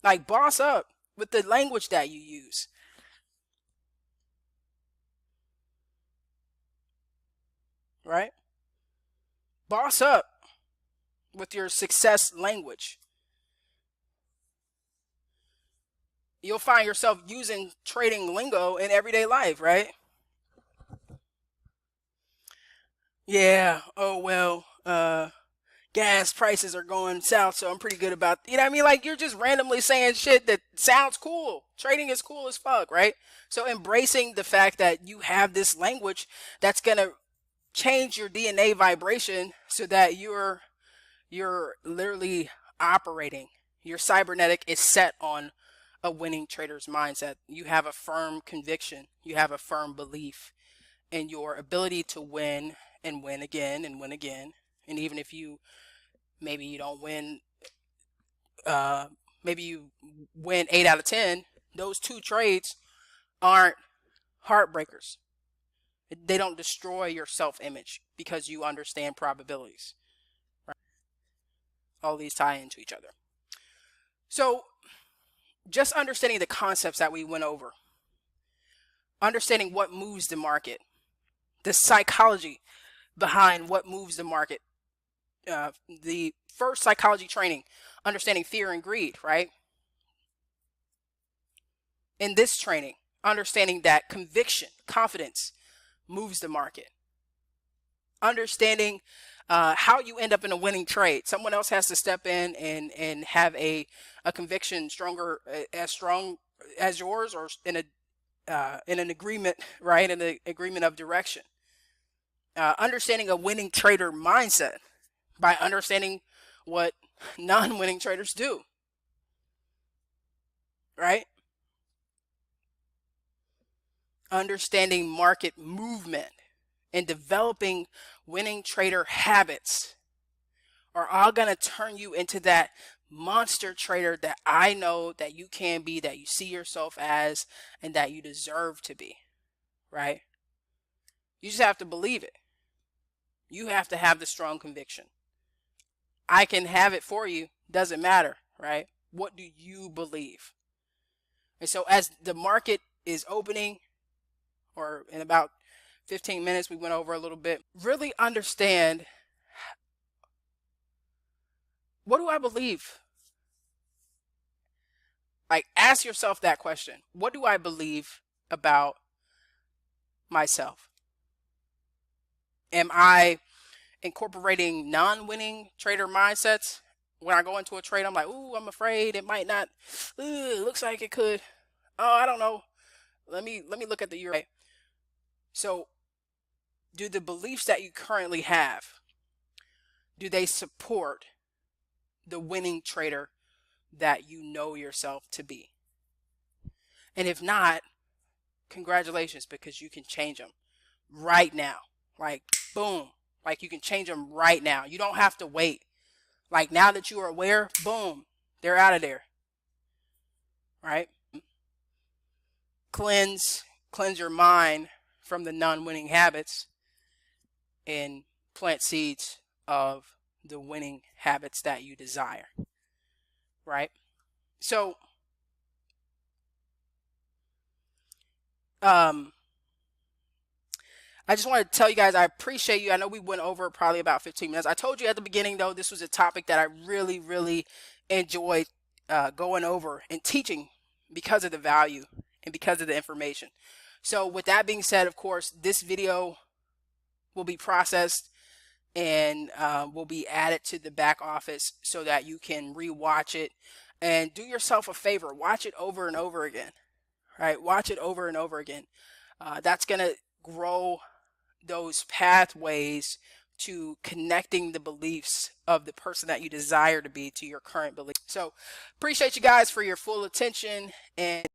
Like, boss up with the language that you use, right? Boss up with your success language. You'll find yourself using trading lingo in everyday life, right? Yeah. Oh well. Gas prices are going south, so I'm pretty good about. You know what I mean? Like, you're just randomly saying shit that sounds cool. Trading is cool as fuck, right? So embracing the fact that you have this language that's gonna change your DNA vibration so that you're literally operating. Your cybernetic is set on a winning trader's mindset. You have a firm conviction. You have a firm belief in your ability to win and win again and win again. And even if maybe you don't win, uh, maybe you win 8 out of 10, those two trades aren't heartbreakers. They don't destroy your self image because you understand probabilities. Right? All these tie into each other. So, just understanding the concepts that we went over, understanding what moves the market, the psychology behind what moves the market. The first psychology training, understanding fear and greed, right? In this training, understanding that conviction, confidence moves the market. Understanding how you end up in a winning trade. Someone else has to step in and have a conviction stronger, as strong as yours, or in an agreement, right? In the agreement of direction. Understanding a winning trader mindset by understanding what non-winning traders do, right? Understanding market movement and developing winning trader habits are all going to turn you into that monster trader that I know that you can be, that you see yourself as, and that you deserve to be, right? You just have to believe it. You have to have the strong conviction. I can have it for you. Doesn't matter, right? What do you believe? And so as the market is opening, or in about 15 minutes, we went over a little bit, really understand, what do I believe? Like, ask yourself that question. What do I believe about myself? Am I incorporating non-winning trader mindsets? When I go into a trade, I'm like, ooh, I'm afraid it might not. Ooh, looks like it could. Oh, I don't know. Let me look at the euro. So, do the beliefs that you currently have, do they support the winning trader that you know yourself to be? And if not, congratulations, because you can change them right now. Like, boom. Like, you can change them right now. You don't have to wait. Like, now that you are aware, boom, they're out of there. Right? Cleanse your mind from the non-winning habits and plant seeds of the winning habits that you desire. Right? So, I just wanted to tell you guys I appreciate you. I know we went over probably about 15 minutes. I told you at the beginning, though, this was a topic that I really, really enjoyed going over and teaching, because of the value and because of the information. So with that being said, of course, this video will be processed and will be added to the back office so that you can rewatch it, and do yourself a favor. Watch it over and over again. Right? Watch it over and over again. That's going to grow those pathways to connecting the beliefs of the person that you desire to be to your current belief. So appreciate you guys for your full attention, and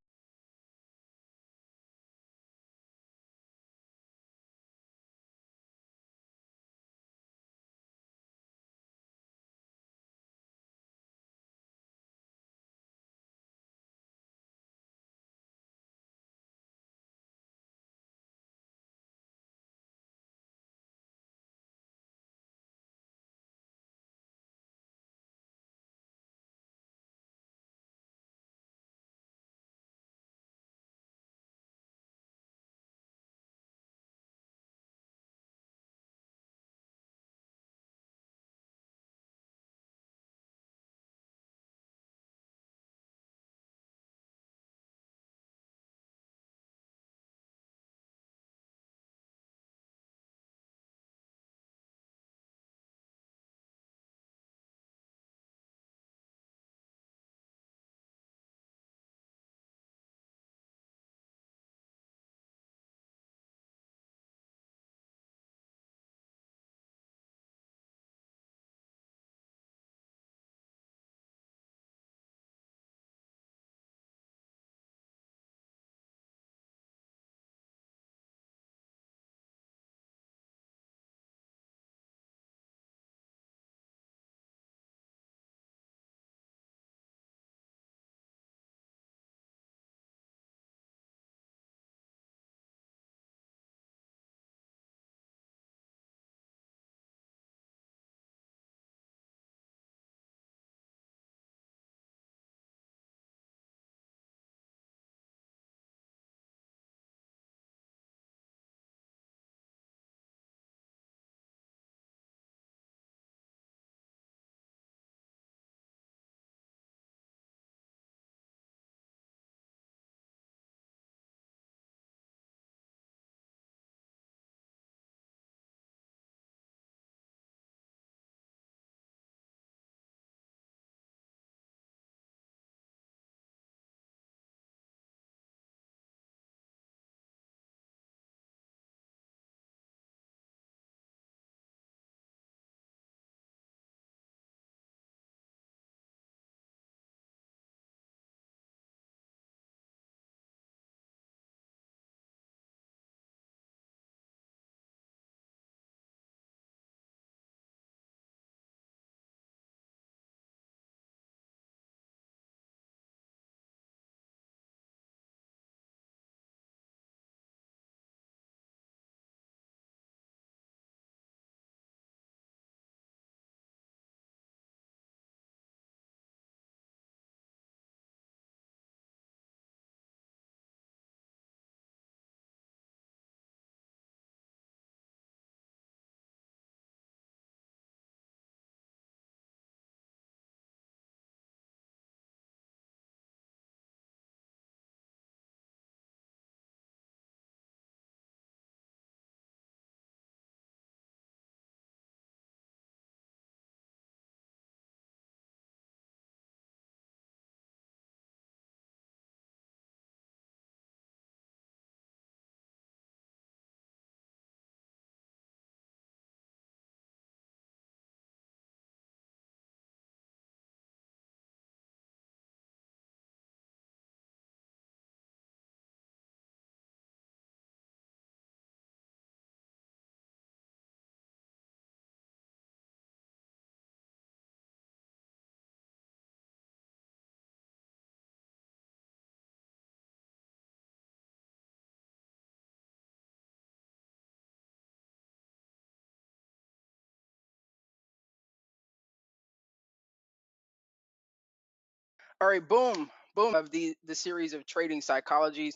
All right, boom, boom. Of the series of trading psychologies.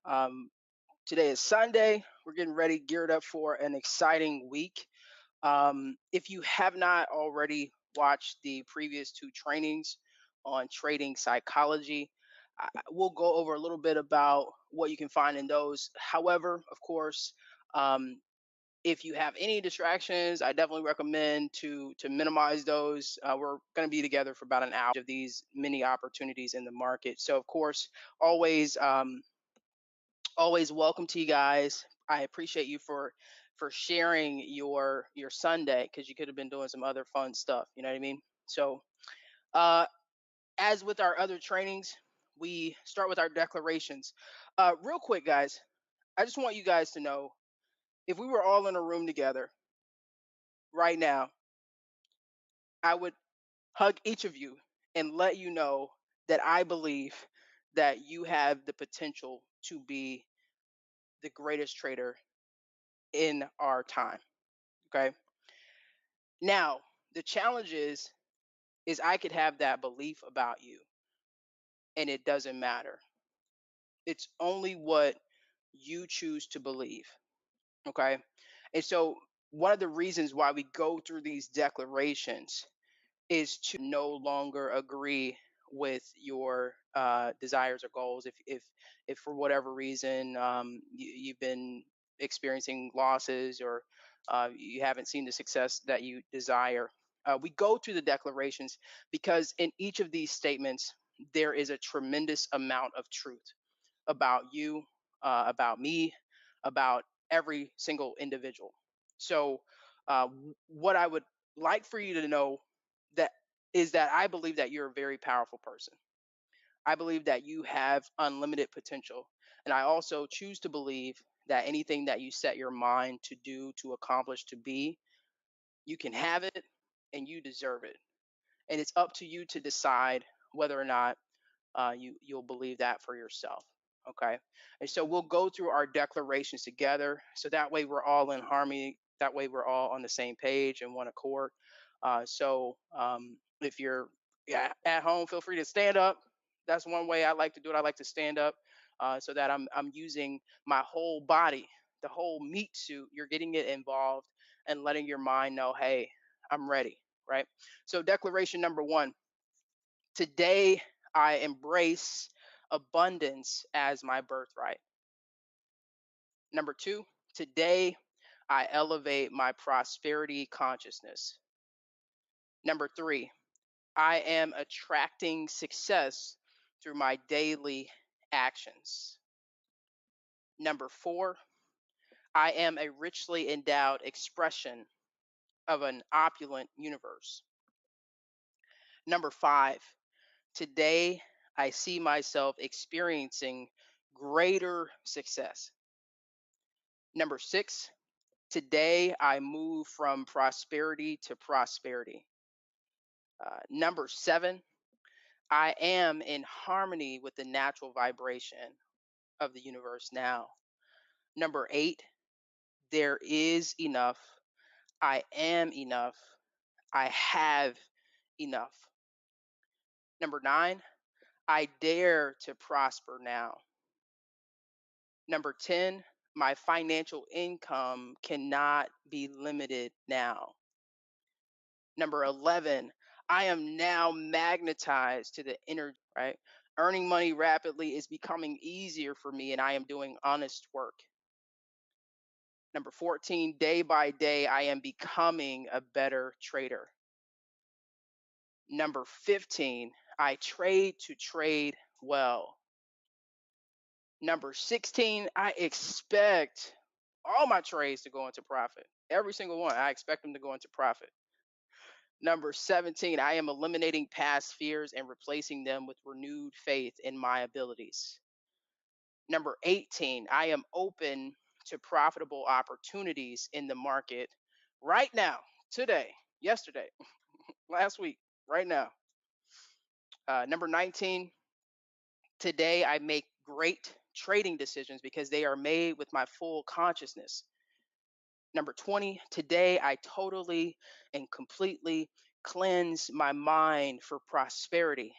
Um, Today is Sunday. We're getting ready, geared up for an exciting week. If you have not already watched the previous two trainings on trading psychology, we'll go over a little bit about what you can find in those. However, of course, um, if you have any distractions, I definitely recommend to minimize those. We're going to be together for about an hour of these many opportunities in the market. So, of course, always always welcome to you guys. I appreciate you for sharing your Sunday, because you could have been doing some other fun stuff. You know what I mean? So, uh, as with our other trainings, we start with our declarations. Real quick, guys, I just want you guys to know, if we were all in a room together right now, I would hug each of you and let you know that I believe that you have the potential to be the greatest trader in our time. Okay. Now, the challenge is I could have that belief about you and it doesn't matter. It's only what you choose to believe. Okay. And so one of the reasons why we go through these declarations is to no longer agree with your desires or goals. If for whatever reason you've been experiencing losses, or you haven't seen the success that you desire, we go through the declarations because in each of these statements there is a tremendous amount of truth about you, about me, about every single individual. So, what I would like for you to know that is that I believe that you're a very powerful person. I believe that you have unlimited potential, and I also choose to believe that anything that you set your mind to do, to accomplish, to be, you can have it and you deserve it. And it's up to you to decide whether or not you'll believe that for yourself. Okay. And so we'll go through our declarations together, so that way we're all in harmony, that way we're all on the same page and one accord. If you're, yeah, at home, feel free to stand up. That's one way I like to do it. I like to stand up, so that I'm using my whole body, the whole meat suit. You're getting it involved and letting your mind know, hey, I'm ready. Right. So declaration number one: today, I embrace abundance as my birthright. Number two, today, I elevate my prosperity consciousness. Number three, I am attracting success through my daily actions. Number four, I am a richly endowed expression of an opulent universe. Number five, today, I see myself experiencing greater success. Number six, today I move from prosperity to prosperity. Number seven, I am in harmony with the natural vibration of the universe now. Number eight, there is enough. I am enough. I have enough. Number nine, I dare to prosper now. Number 10, my financial income cannot be limited now. Number 11, I am now magnetized to the inner, right? Earning money rapidly is becoming easier for me, and I am doing honest work. Number 14, day by day, I am becoming a better trader. Number 15, I trade to trade well. Number 16, I expect all my trades to go into profit. Every single one, I expect them to go into profit. Number 17, I am eliminating past fears and replacing them with renewed faith in my abilities. Number 18, I am open to profitable opportunities in the market right now, today, yesterday, last week, right now. Number 19, today I make great trading decisions because they are made with my full consciousness. Number 20, today I totally and completely cleanse my mind for prosperity.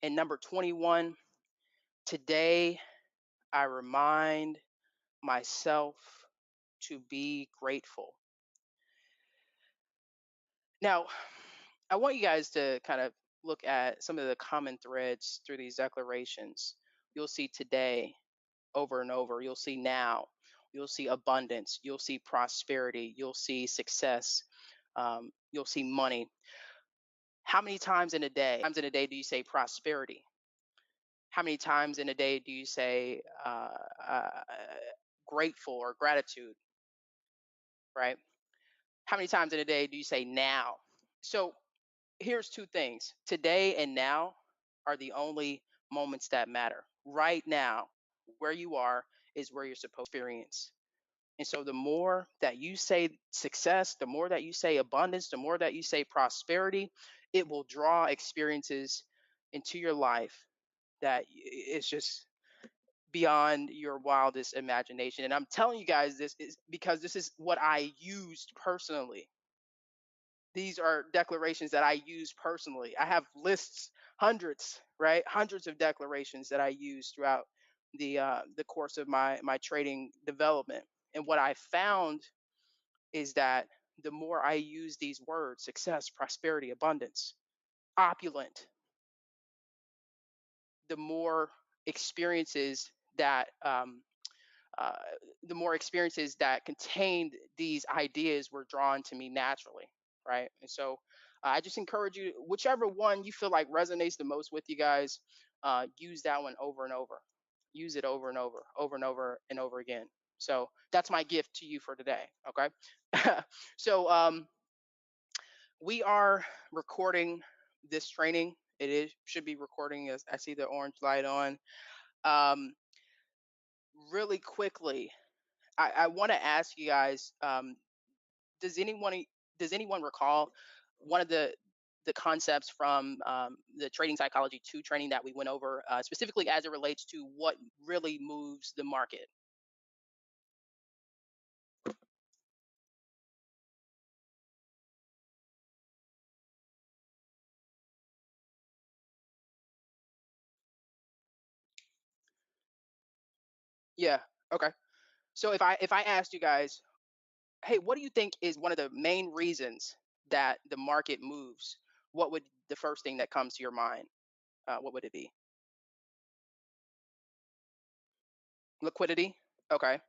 And number 21, today I remind myself to be grateful. Now, I want you guys to kind of look at some of the common threads through these declarations. You'll see today over and over. You'll see now. You'll see abundance. You'll see prosperity. You'll see success. You'll see money. How many times in a day? Times in a day do you say prosperity? How many times in a day do you say grateful or gratitude? Right? How many times in a day do you say now? So here's two things: today and now are the only moments that matter. Right now, where you are is where you're supposed to experience. And so the more that you say success, the more that you say abundance, the more that you say prosperity, it will draw experiences into your life that it's just beyond your wildest imagination. And I'm telling you guys this is because this is what I used personally. These are declarations that I use personally. I have lists, hundreds, right? Hundreds of declarations that I use throughout the course of my trading development. And what I found is that the more I use these words, success, prosperity, abundance, opulent, the more experiences that uh, the more experiences that contained these ideas were drawn to me naturally, right? And so I just encourage you, whichever one you feel like resonates the most with you guys, use that one over and over. Use it over and over, over and over and over again. So that's my gift to you for today. Okay. So we are recording this training. It is should be recording as I see the orange light on. Um, Really quickly, I want to ask you guys, does anyone does anyone recall one of the concepts from the Trading Psychology 2 training that we went over, specifically as it relates to what really moves the market? Yeah. Okay. So if I asked you guys, hey, what do you think is one of the main reasons that the market moves? What would the first thing that comes to your mind? What would it be? Liquidity. Okay.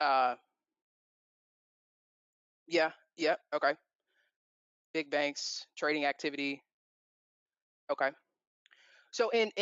Uh, yeah. Yeah. Okay. Big banks, trading activity. Okay. So in